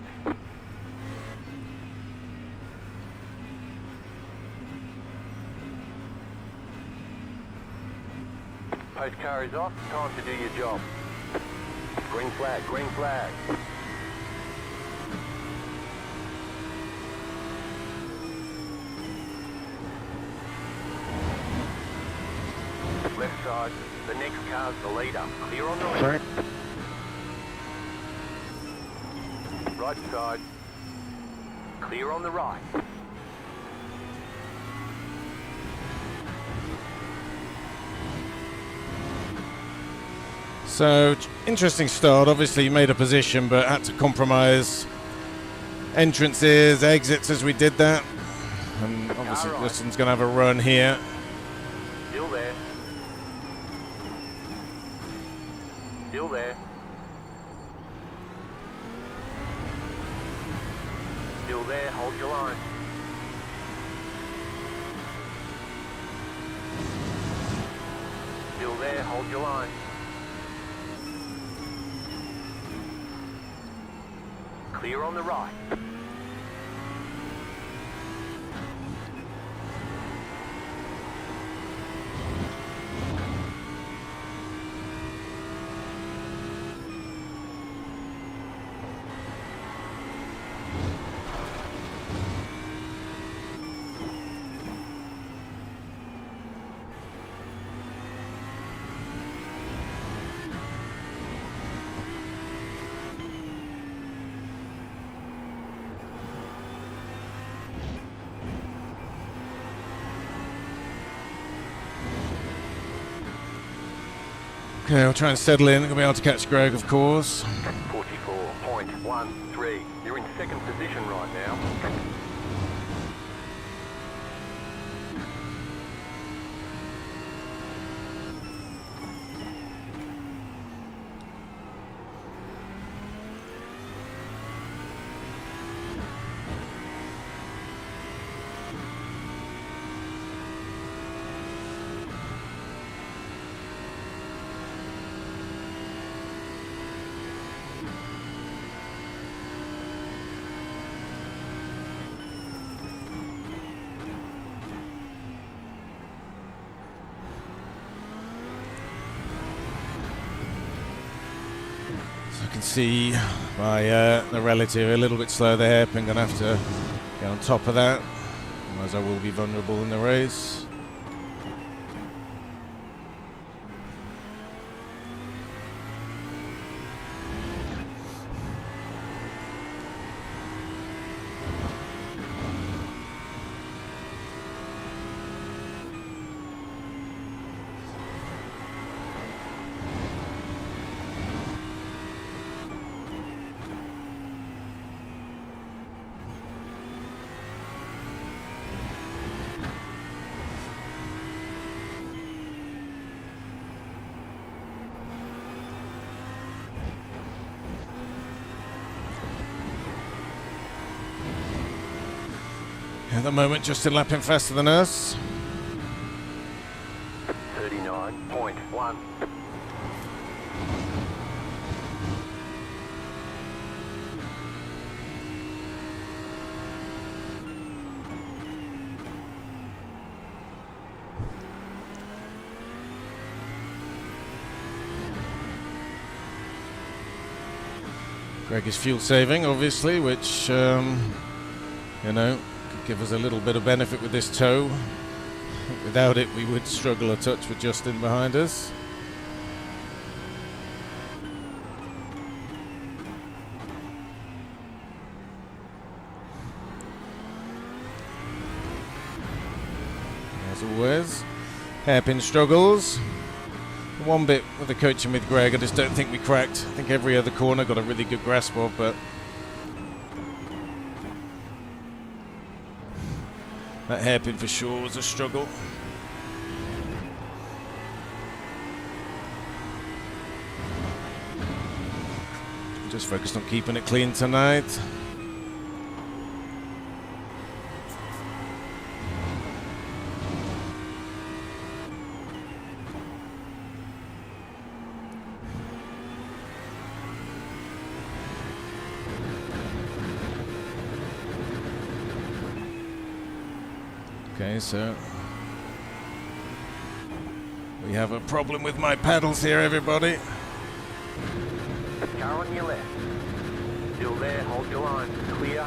Post car is off, time to do your job. Green flag, green flag. Left side, the next car's the leader. Clear on the left. Sorry. side to side. Clear on the right. So, interesting start. Obviously, you made a position, but had to compromise entrances, exits as we did that. And obviously, Alright. Liston's going to have a run here. Still there. Still there. Still there, hold your line. Still there, hold your line. Clear on the right. Okay, we'll try and settle in. We'll be able to catch Greg, of course. 44.13. You're in second position right now. I can see my the relative a little bit slow there. I'm going to have to get on top of that, otherwise I will be vulnerable in the race. At the moment, Justin lapping faster than us. 39.1. Greg is fuel saving, obviously, which, you know, could give us a little bit of benefit with this tow. Without it, we would struggle a touch with Justin behind us. As always, hairpin struggles. One bit with the coaching with Greg, I just don't think we cracked. I think every other corner got a really good grasp of, but that hairpin for sure was a struggle. Just focused on keeping it clean tonight. Okay, so we have a problem with my paddles here, everybody. Car on your left. Still there, hold your line. Clear.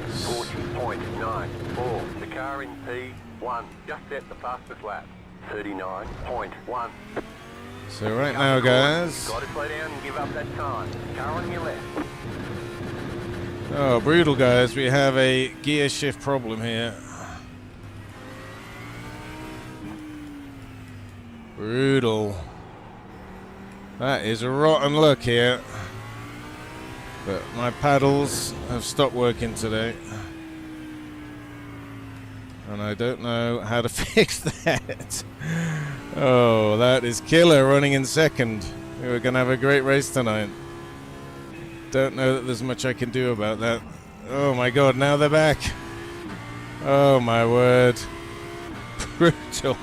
40.94. The car in P1. Just set the fastest lap. 39.1. So right now, guys. Got to slow down and give up that time. Car on your left. Oh, brutal, guys. We have a gear shift problem here. Brutal. That is a rotten luck here. But my paddles have stopped working today. And I don't know how to fix that. Oh, that is killer running in second. We're going to have a great race tonight. Don't know that there's much I can do about that. Oh my god, now they're back. Oh my word. Brutal.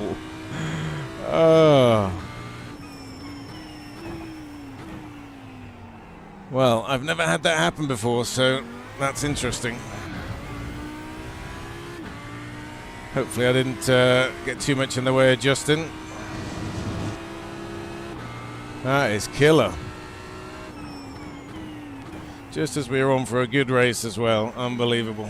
Oh. Well, I've never had that happen before, so that's interesting. Hopefully I didn't get too much in the way of Justin. That is killer. Just as we were on for a good race as well. Unbelievable.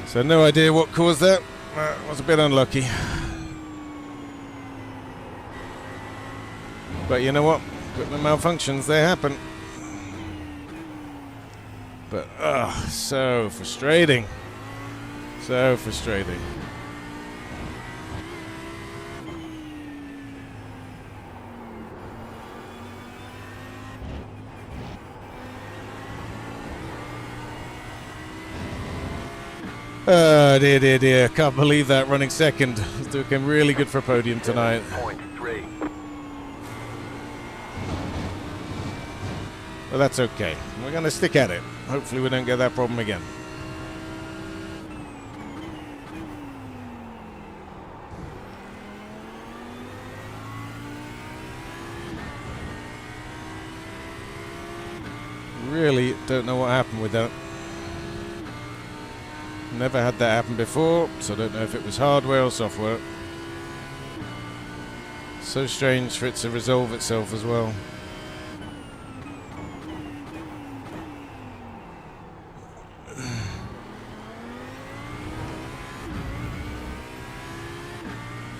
So no idea what caused that. Was a bit unlucky. But you know what? Equipment malfunctions, they happen. But, so frustrating. So frustrating. Dear, dear, dear. Can't believe that running second. It's looking really good for a podium tonight. 7.3. But that's okay. We're going to stick at it. Hopefully we don't get that problem again. Really don't know what happened with that. Never had that happen before, so I don't know if it was hardware or software. So strange for it to resolve itself as well.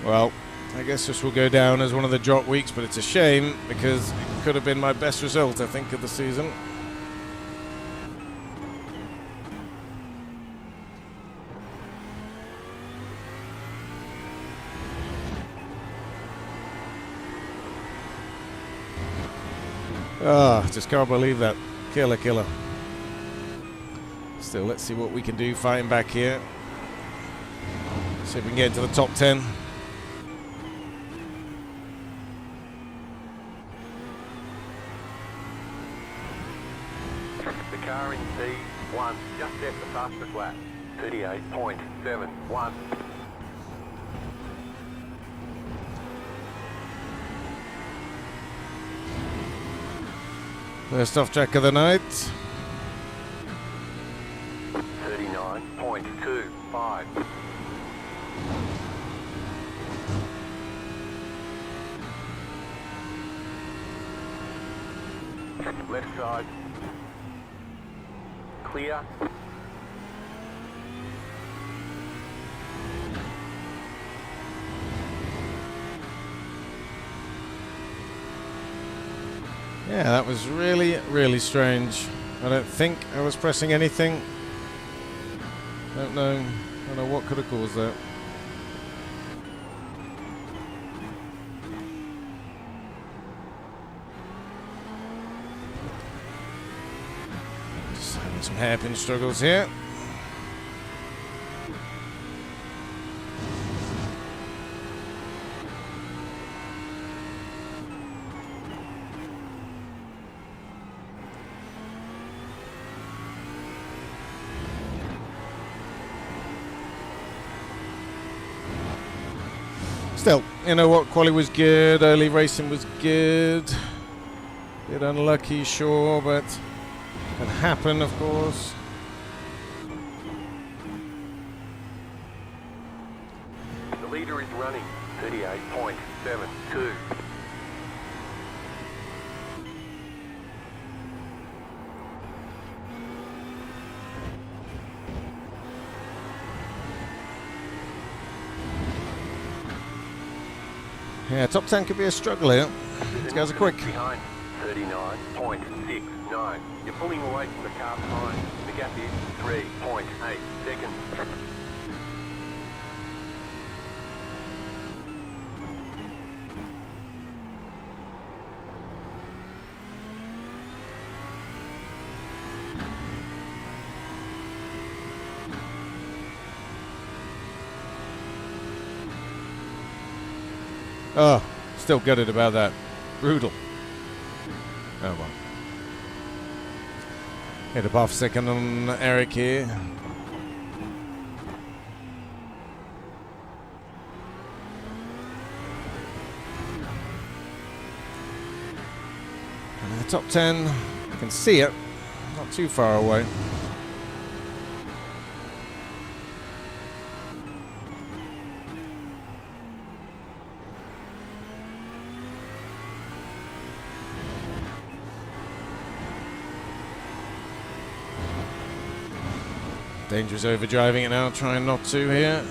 Well, I guess this will go down as one of the drop weeks, but it's a shame because it could have been my best result, I think, of the season. Ah, just can't believe that. Killer, killer. Still, let's see what we can do fighting back here. See if we can get into the top 10. The car in P1 just set the fastest lap. 38.71. First off track of the night. 39.25. Left side. Clear. Yeah, that was really, really strange. I don't think I was pressing anything. Don't know what could have caused that. Just having some hairpin struggles here. Still, you know what? Quali was good. Early racing was good. Bit unlucky, sure, but can happen, of course. The leader is running 38.72. Yeah, top 10 could be a struggle here. These guys are quick. Behind 39.69. You're pulling away from the car behind. The gap is 3.8 seconds. Oh, still gutted about that. Brutal. Oh well. Hit a half second on Eric here. And the top 10, you can see it, not too far away. Dangerous overdriving it now, trying not to here.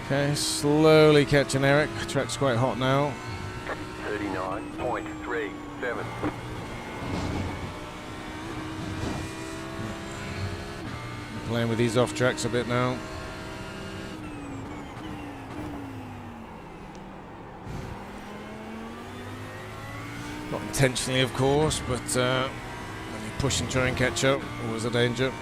Okay, slowly catching Eric. Track's quite hot now. 39.37. Playing with these off tracks a bit now. Not intentionally, of course, but when you push and try and catch up, always a danger.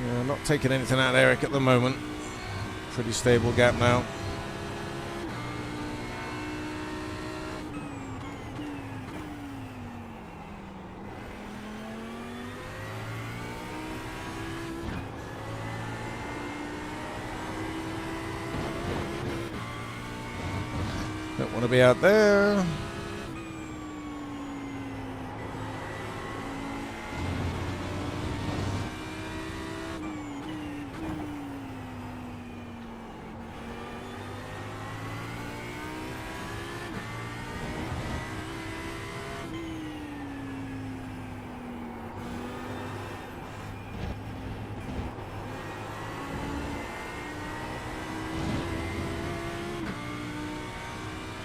Yeah, not taking anything out of Eric at the moment. Pretty stable gap now. Don't want to be out there.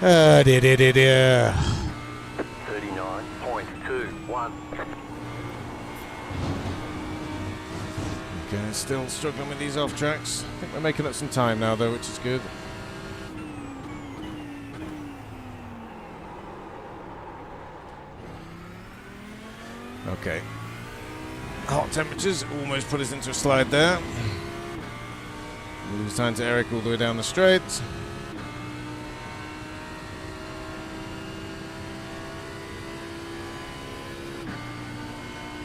$39.21. Okay, still struggling with these off tracks. I think we're making up some time now though, which is good. Okay. Hot temperatures almost put us into a slide there. Lose time to Eric all the way down the straight.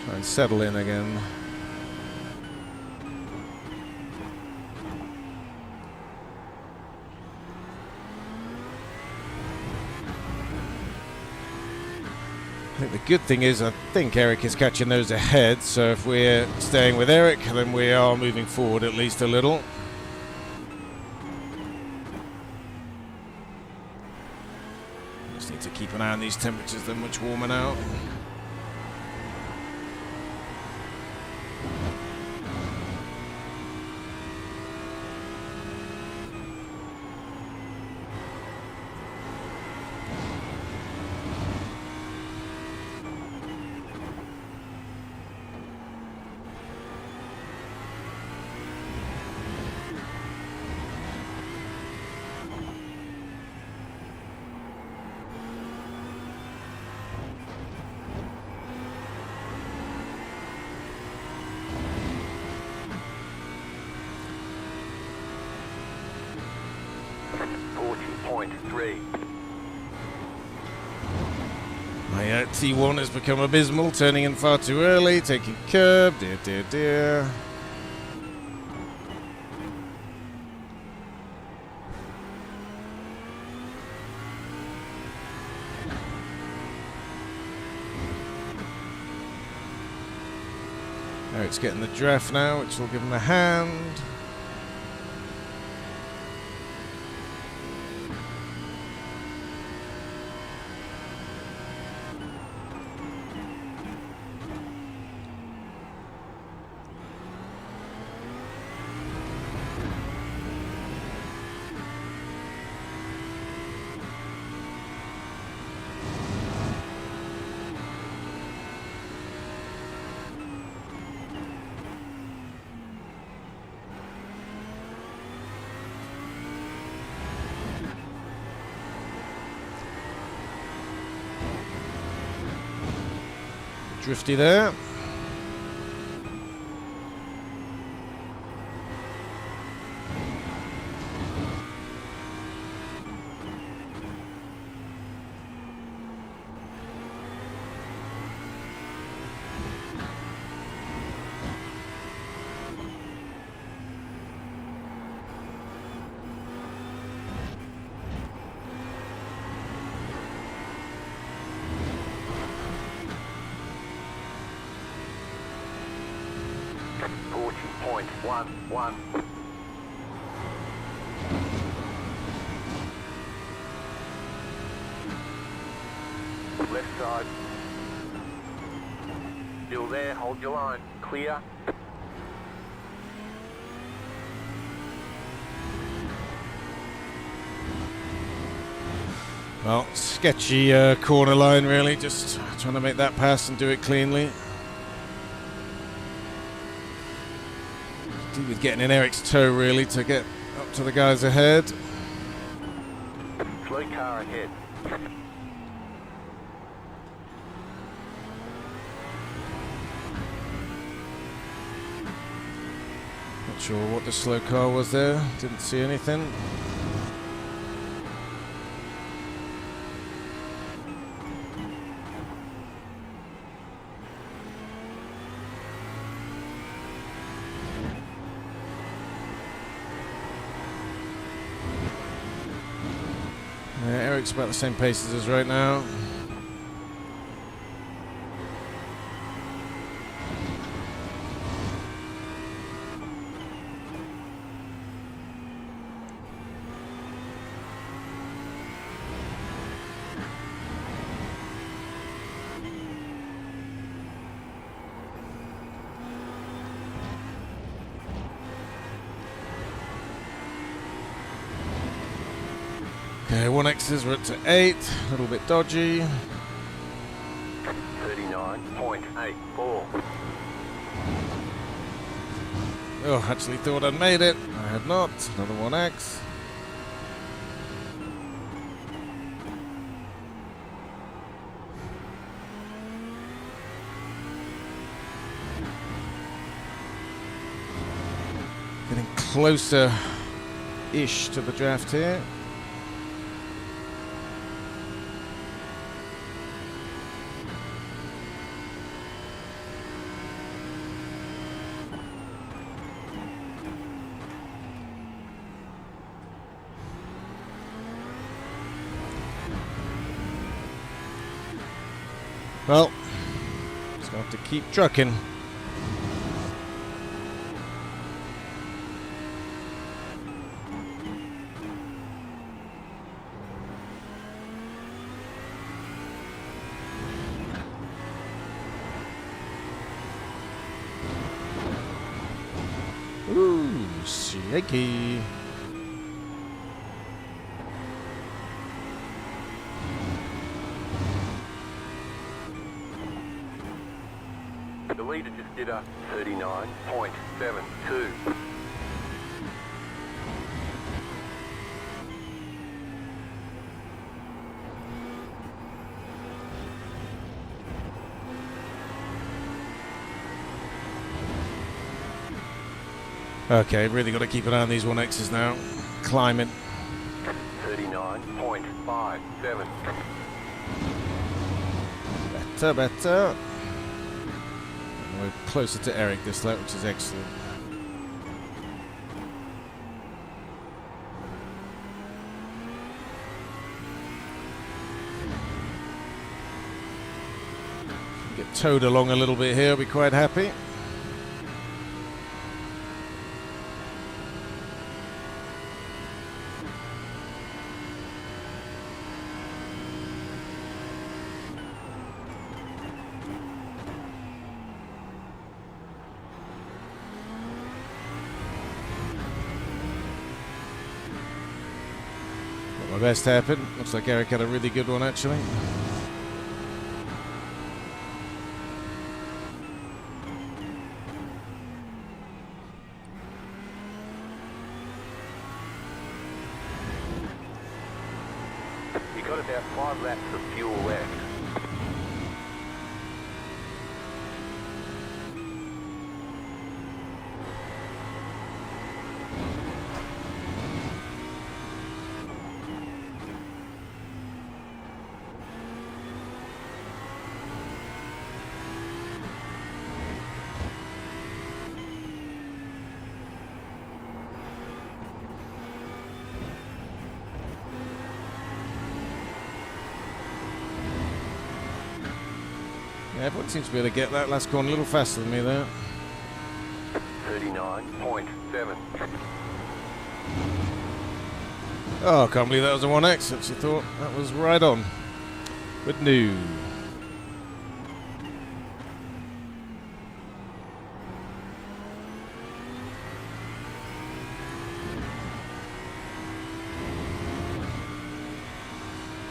Try and settle in again. I think the good thing is I think Eric is catching those ahead, so if we're staying with Eric, then we are moving forward at least a little. Just need to keep an eye on these temperatures, they're much warmer now. 39.3. My T1 has become abysmal, turning in far too early, taking curb, dear, dear, dear. Eric's getting the draft now, which will give him a hand. Drifty there. One. Left side. Still there, hold your line. Clear. Well, sketchy corner line really, just trying to make that pass and do it cleanly. With getting in Eric's toe really to get up to the guys ahead. Slow car ahead. Not sure what the slow car was there, didn't see anything. Eric's about the same pace as us right now. Okay, 1X's, we're up to 8, a little bit dodgy. 39.84. Oh, actually thought I'd made it. I had not. Another 1X. Getting closer-ish to the draft here. Well, just gonna have to keep trucking. Ooh, shaky. The leader just did a 39.72. Okay, really got to keep an eye on these 1X's now. Climbing. 39.57. Better. We're closer to Eric this lap, which is excellent. Get towed along a little bit here, I'll be quite happy. Got my best hairpin. Looks like Eric had a really good one actually. You got about 5 laps of fuel left. Yeah, everyone seems to be able to get that last corner a little faster than me there. 39.7. Oh, I can't believe that was a 1X. Actually thought that was right on. But no.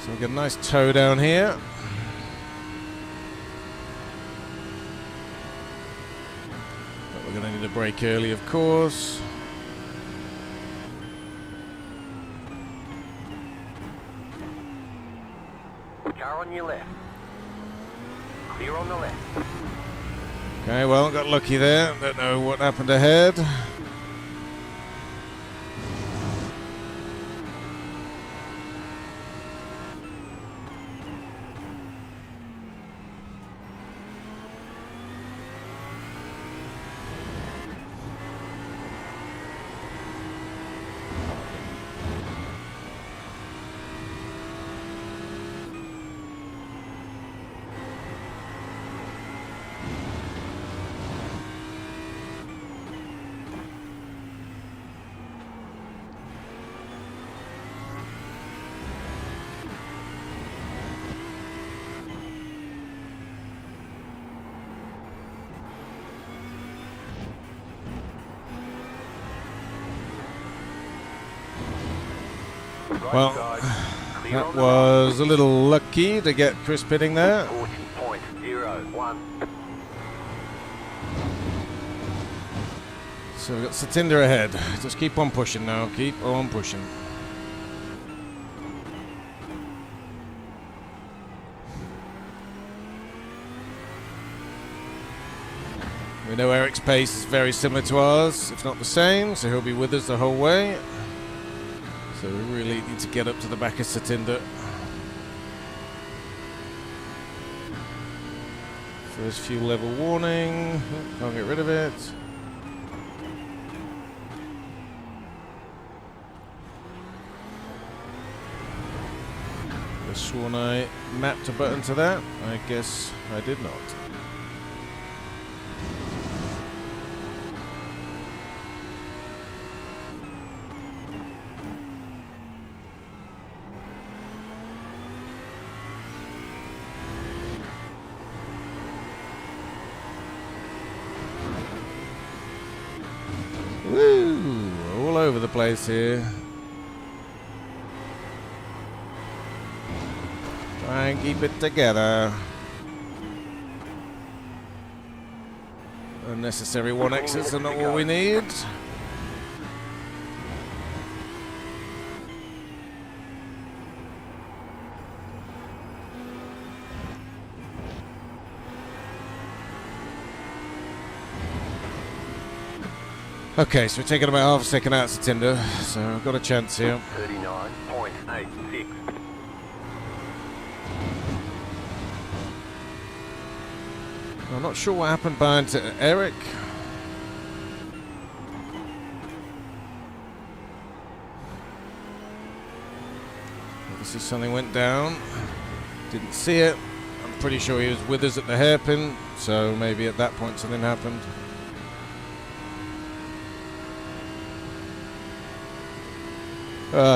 So we get a nice toe down here. But we're going to need a brake early, of course. Car on your left. Clear on the left. Okay, well, got lucky there. Don't know what happened ahead. Right Well, side. Clear that on the was a little lucky to get Chris pitting there. right. 40.01. So we've got Satinder ahead. Just keep on pushing now. Keep on pushing. We know Eric's pace is very similar to ours, if not the same, so he'll be with us the whole way. So we really need to get up to the back of Satinder. First fuel level warning. Oh, can't get rid of it. I sworn I mapped a button to that. I guess I did not. Woo! All over the place here. Try and keep it together. Unnecessary 1Xs are not what we need. Okay, so we're taking about half a second out of Tinder, so I've got a chance here. 39.86. I'm not sure what happened behind Eric. Obviously something went down. Didn't see it. I'm pretty sure he was with us at the hairpin, so maybe at that point something happened.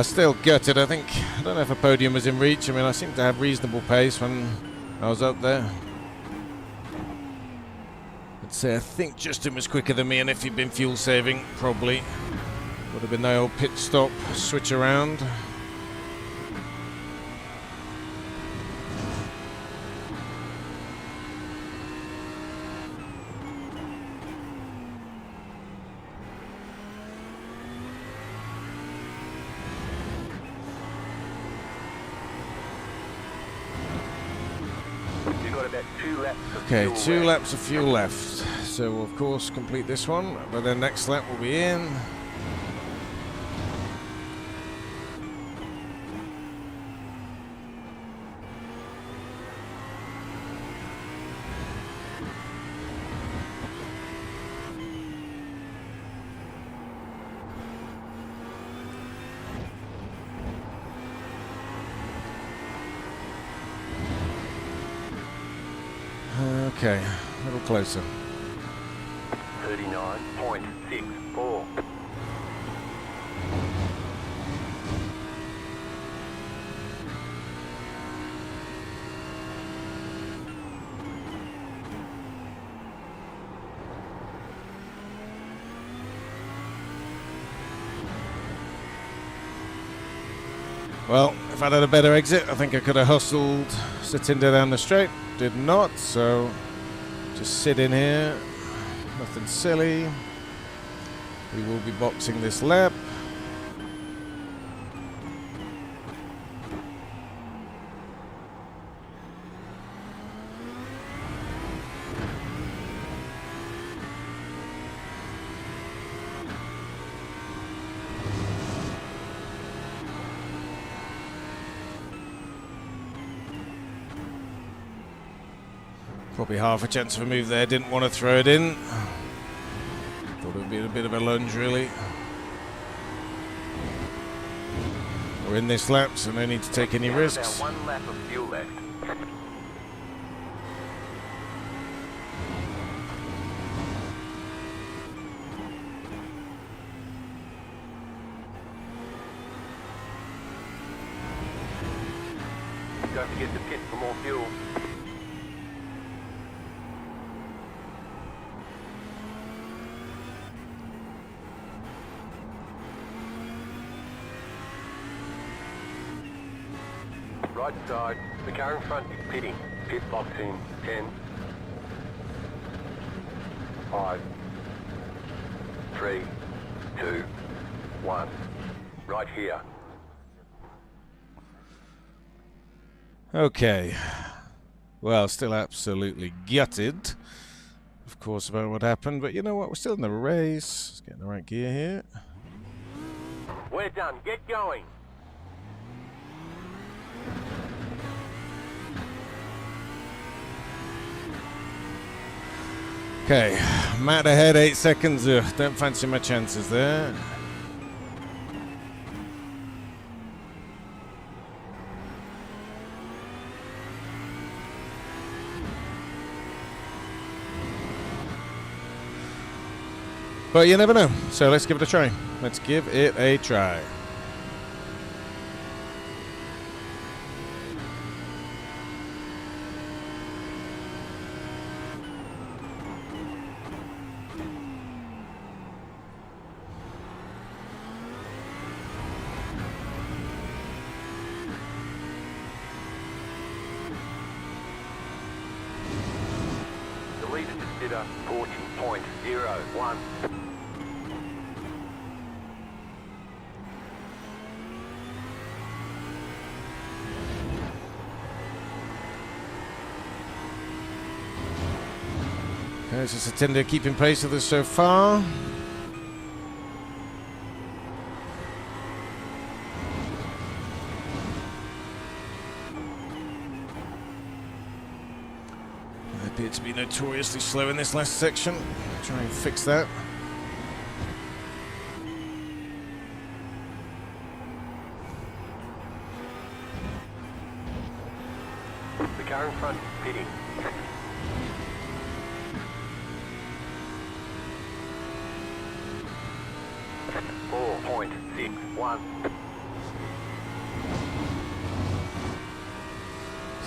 Still gutted, I think. I don't know if a podium was in reach. I mean, I seemed to have reasonable pace when I was up there. I'd say I think Justin was quicker than me, and if he'd been fuel saving, probably would have been the old pit stop, switch around. You've got about 2 laps of Okay, fuel 2 left. laps of fuel left. So we'll of course complete this one, but then next lap will be in. Okay, a little closer. 39.64. Well, if I'd had a better exit, I think I could have hustled Satinder down the straight. Did not, so just sit in here. Nothing silly. We will be boxing this lap. Probably half a chance of a move there, didn't want to throw it in. Thought it would be a bit of a lunge really. We're in this lap, so no need to take any You have risks. about 1 lap of fuel left. Don't forget to pit for more fuel. Right side, the car in front is pitting. Pit box in 10, 5, 3, 2, 1. Right here. Okay. Well, still absolutely gutted, of course, about what happened. But you know what? We're still in the race. Let's get in the right gear here. We're done. Get going. Okay, Matt ahead, 8 seconds. Don't fancy my chances there. But you never know, so let's give it a try. Let's give it a try. The leader just did a 40.01. Okay, so Satinder keeping pace with us so far. appear to be notoriously slow in this last section. Try and fix that. The car in front is pitting. 4.61.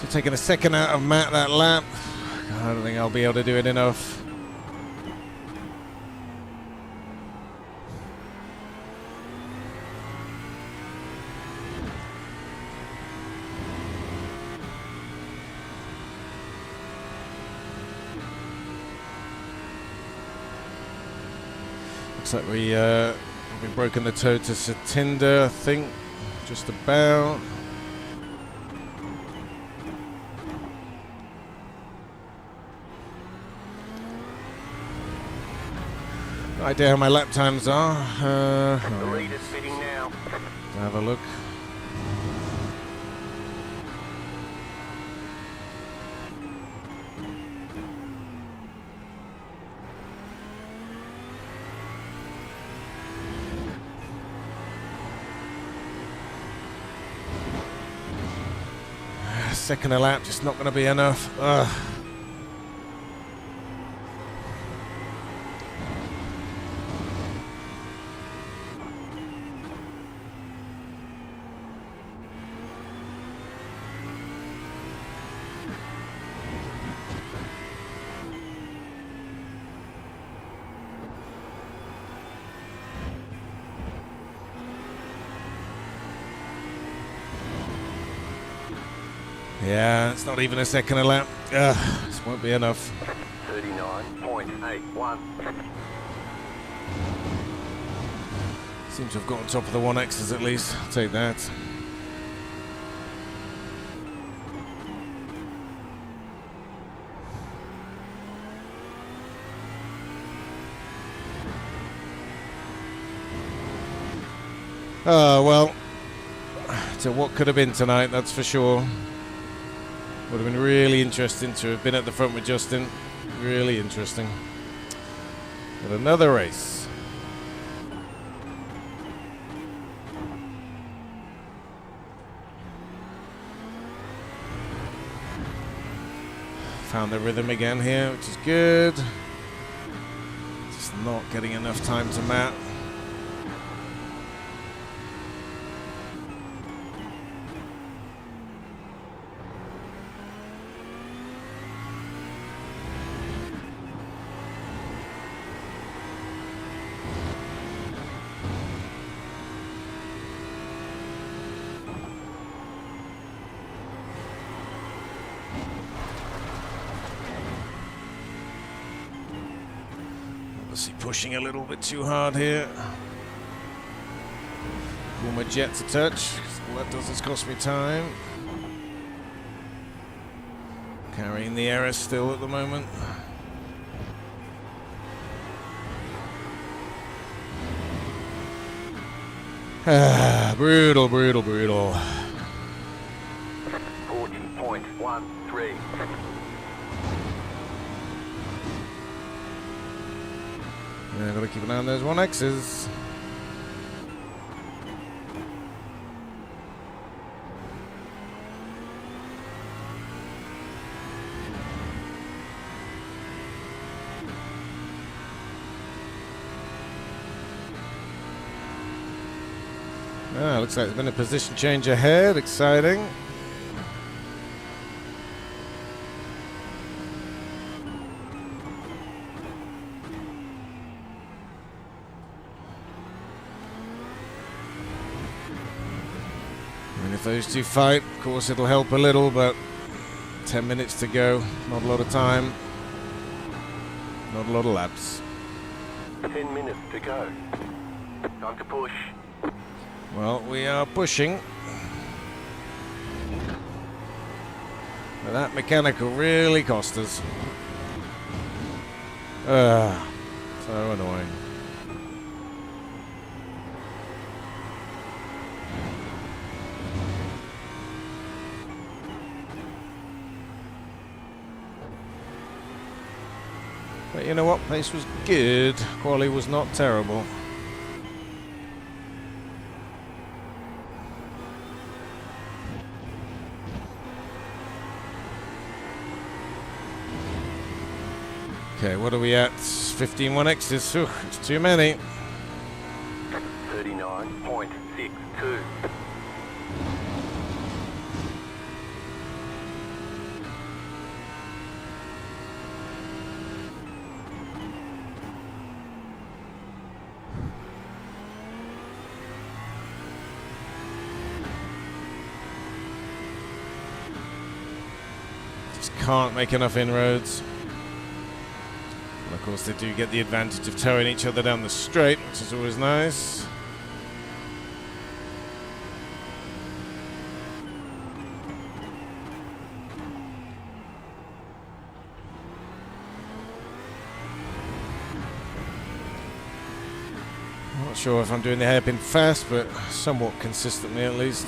So taking a second out of Matt that lap. I don't think I'll be able to do it enough. Looks like we've broken the toe to Satinda, I think, just about. No idea how my lap times are. The lead is pitting now. Have a look. Second a lap, just not going to be enough. Ugh. Yeah, it's not even a second a lap. Ugh, this won't be enough. 39.81. Seems to have got on top of the 1Xs at least. I'll take that. Oh, well. So what could have been tonight, that's for sure. Would have been really interesting to have been at the front with Justin. Really interesting. But another race. Found the rhythm again here, which is good. Just not getting enough time to Matt. Pushing a little bit too hard here. Pull my jet to touch. All that does is cost me time. Carrying the error still at the moment. Brutal, brutal, brutal. 40.13. Yeah, gotta keep an eye on those 1Xs. Looks like there's been a position change ahead. Exciting. If those two fight, of course it'll help a little, but 10 minutes to go, not a lot of time, not a lot of laps. 10 minutes to go. Time to push. Well, we are pushing. But that mechanical really cost us. So annoying. But you know what? Pace was good. Quali was not terrible. Okay, what are we at? 15 1Xs. Ooh, it's too many. 39.62. Just can't make enough inroads. And of course, they do get the advantage of towing each other down the straight, which is always nice. Not sure if I'm doing the hairpin fast, but somewhat consistently at least.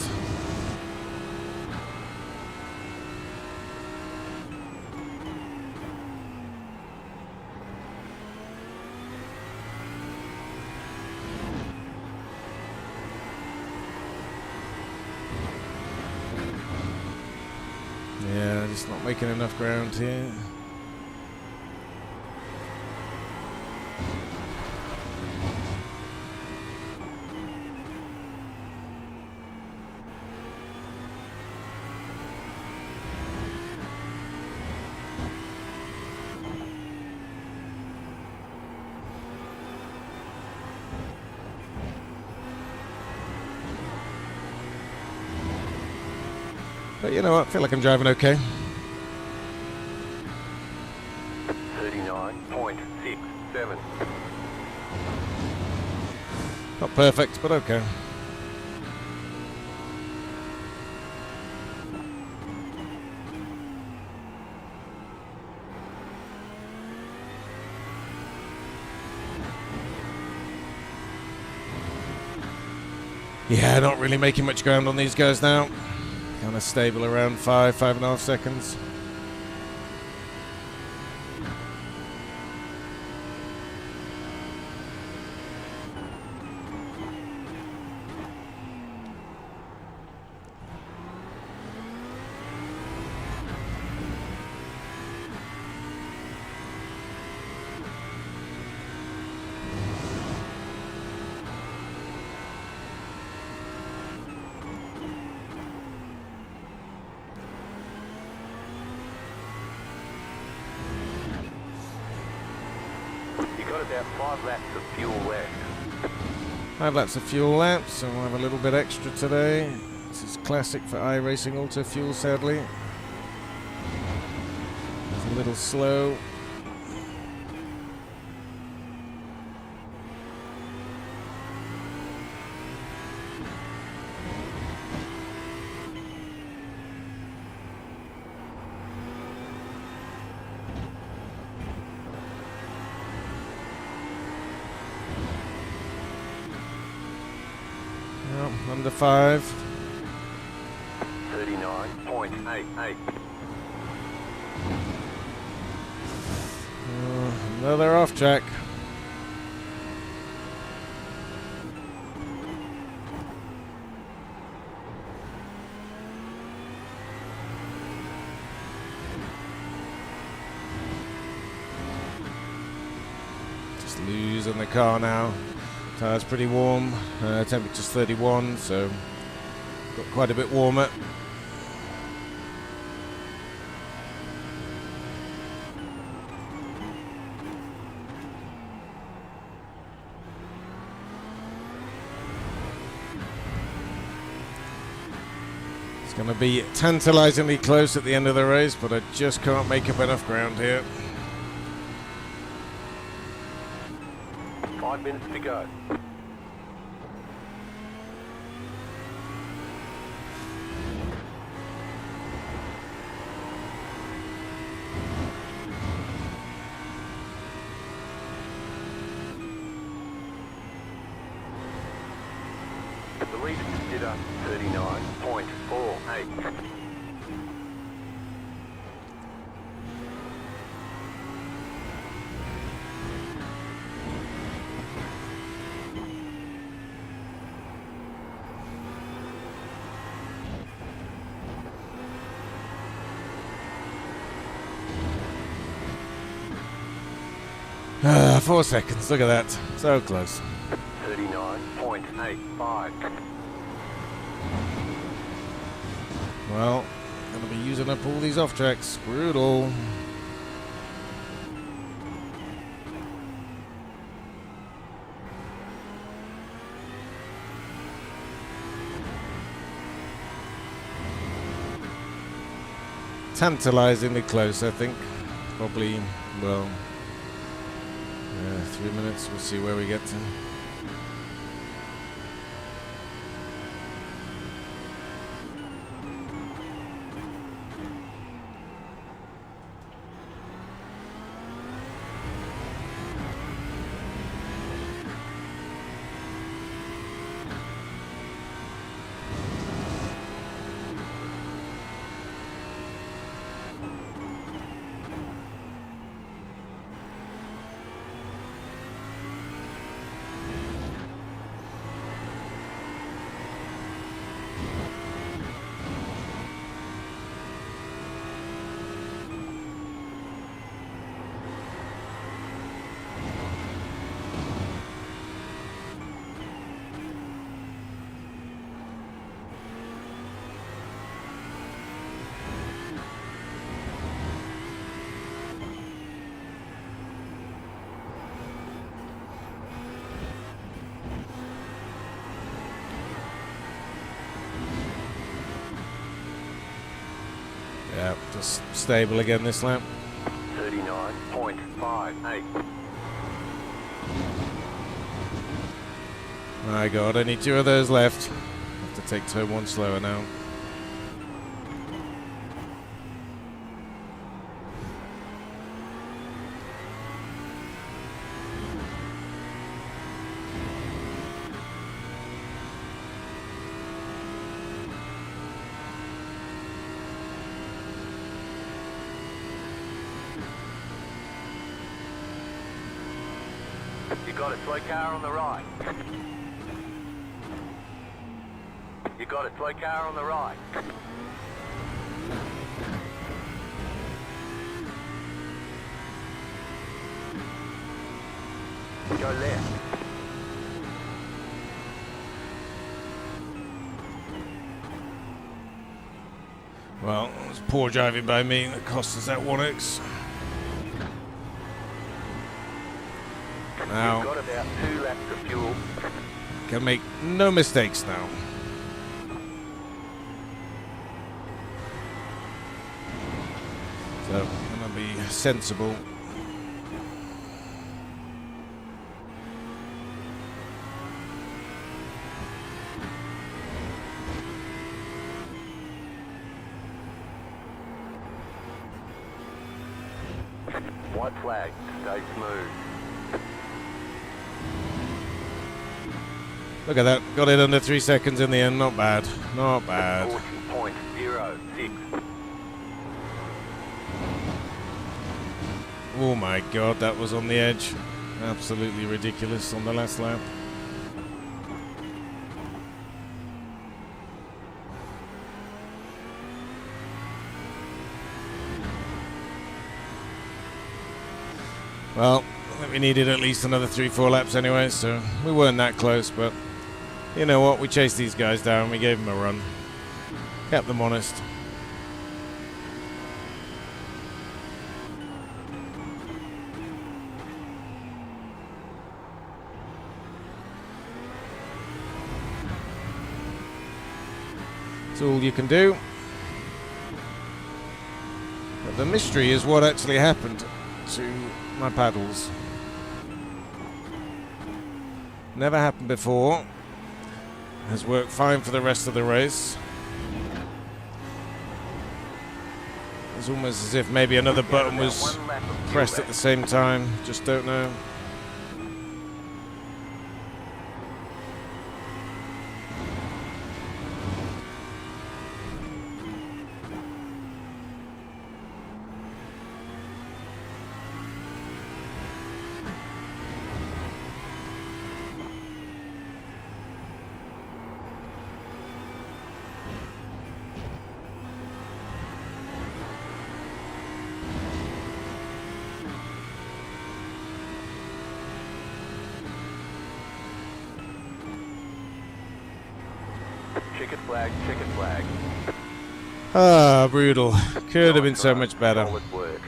Yeah, just not making enough ground here. But you know what? I feel like I'm driving okay. 39.67. Not perfect, but okay. Yeah, not really making much ground on these guys now. Kind of stable around 5.5 seconds. Got about 5 laps of fuel left. 5 laps of fuel left, so we'll have a little bit extra today. This is classic for iRacing auto fuel, sadly. It's a little slow. Under 5. 39.88. No, they're off track. Just losing the car now. Tire's pretty warm, temperature's 31, so got quite a bit warmer. It's going to be tantalizingly close at the end of the race, but I just can't make up enough ground here. 5 minutes to go. The leader consider 39.48. 4 seconds. Look at that. So close. 39.85. Well, gonna be using up all these off tracks. Brutal. Tantalizingly close, I think. Probably, well, 3 minutes. We'll see where we get to. Yeah, just stable again this lap. 39.58. My God, only 2 of those left. Have to take turn 1 slower now. You got a slow car on the right. You got a slow car on the right. Go left. Well, it was poor driving by me that cost us that 1x. Now, You've got about 2 laps of fuel. can make no mistakes now. So, gonna be sensible. White flag. Stay smooth. Look at that. Got it under 3 seconds in the end. Not bad. Not bad. 40.06. Oh my God, that was on the edge. Absolutely ridiculous on the last lap. Well, I think we needed at least another 3-4 laps anyway, so we weren't that close, but you know what? We chased these guys down. We gave them a run. Kept them honest. That's all you can do. But the mystery is what actually happened to my paddles. Never happened before. Has worked fine for the rest of the race. It's almost as if maybe another button was pressed at the same time. Just don't know. Checkered flag, checkered flag. Ah, brutal. Could have been Nice so run. much better. Solid work.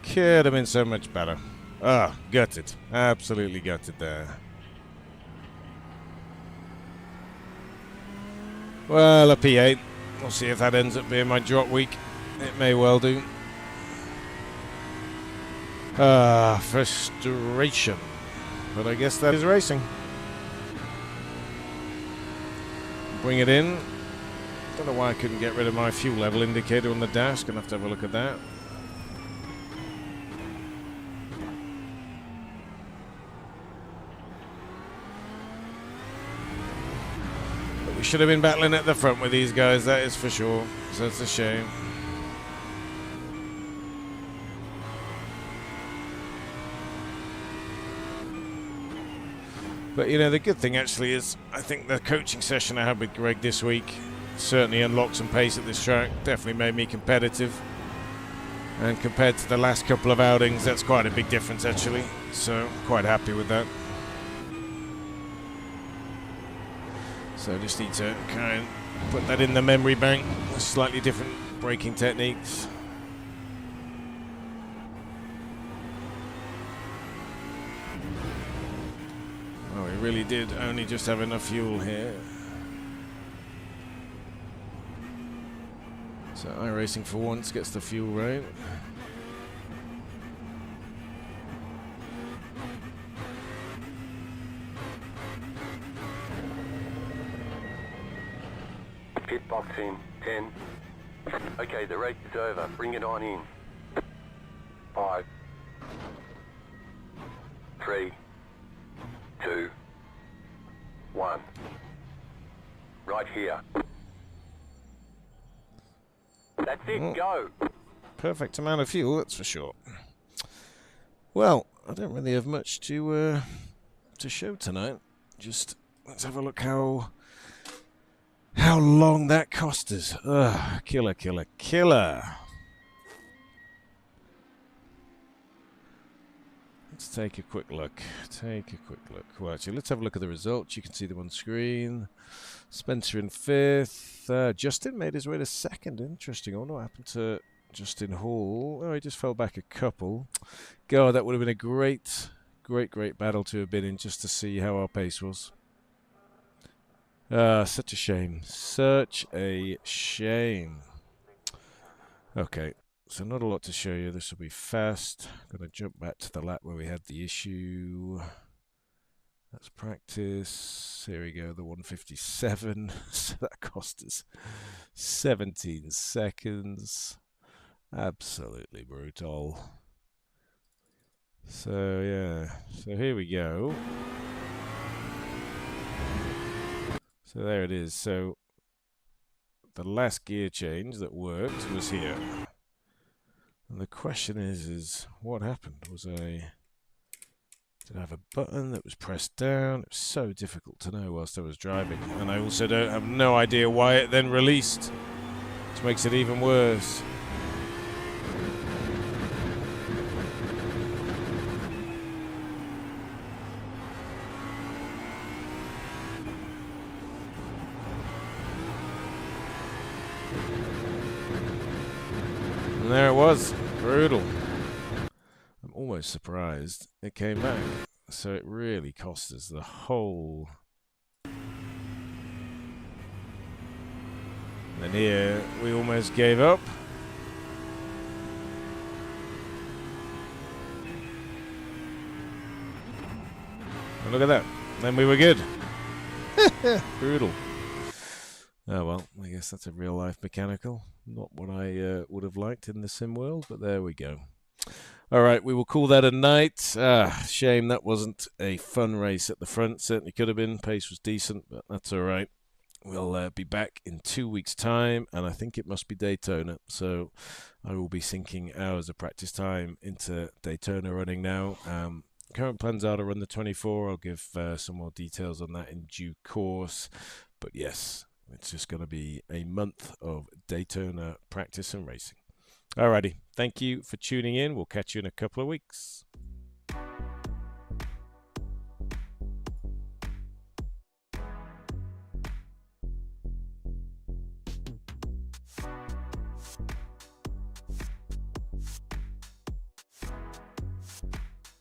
Could have been so much better. Ah, gutted. Absolutely gutted there. Well, a P8. We'll see if that ends up being my drop week. It may well do. Ah, frustration. But I guess that is racing. Bring it in. Don't know why I couldn't get rid of my fuel level indicator on the dash. Gonna have to have a look at that. But we should have been battling at the front with these guys, that is for sure. So it's a shame. But, you know, the good thing actually is I think the coaching session I had with Greg this week certainly unlocked some pace at this track. Definitely made me competitive. And compared to the last couple of outings, that's quite a big difference actually. So, quite happy with that. So, I just need to kind of put that in the memory bank. Slightly different braking techniques. Oh, we really did only just have enough fuel here. So iRacing for once gets the fuel right. Pit box in. 10. Okay, the race is over. Bring it on in. 5. 3. 2. 1. Right here. That's it, go! Perfect amount of fuel, that's for sure. Well, I don't really have much to show tonight. Just let's have a look how long that cost us. Ugh, killer, killer, killer. Let's take a quick look. Well, actually, let's have a look at the results. You can see them on screen. Spencer in 5th. Justin made his way to 2nd. Interesting. I wonder what happened to Justin Hall. Oh, he just fell back a couple. God, that would have been a great battle to have been in just to see how our pace was. Such a shame. Such a shame. Okay. So not a lot to show you. This will be fast. Going to jump back to the lap where we had the issue. That's practice. Here we go, the 157. So that cost us 17 seconds. Absolutely brutal. So yeah, so here we go. So there it is. So the last gear change that worked was here. And the question is what happened? Did I have a button that was pressed down? It was so difficult to know whilst I was driving. And I also have no idea why it then released, which makes it even worse. And there it was. Brutal. I'm almost surprised it came back. So it really cost us the whole. And then here we almost gave up. And look at that. Then we were good. Brutal. Oh well, I guess that's a real life mechanical. Not what I would have liked in the sim world, but there we go. All right, we will call that a night. Shame that wasn't a fun race at the front. Certainly could have been. Pace was decent, but that's all right. We'll be back in 2 weeks' time, and I think it must be Daytona. So I will be sinking hours of practice time into Daytona running now. Current plans are to run the 24. I'll give some more details on that in due course. But yes, it's just going to be a month of Daytona practice and racing. Alrighty, thank you for tuning in. We'll catch you in a couple of weeks.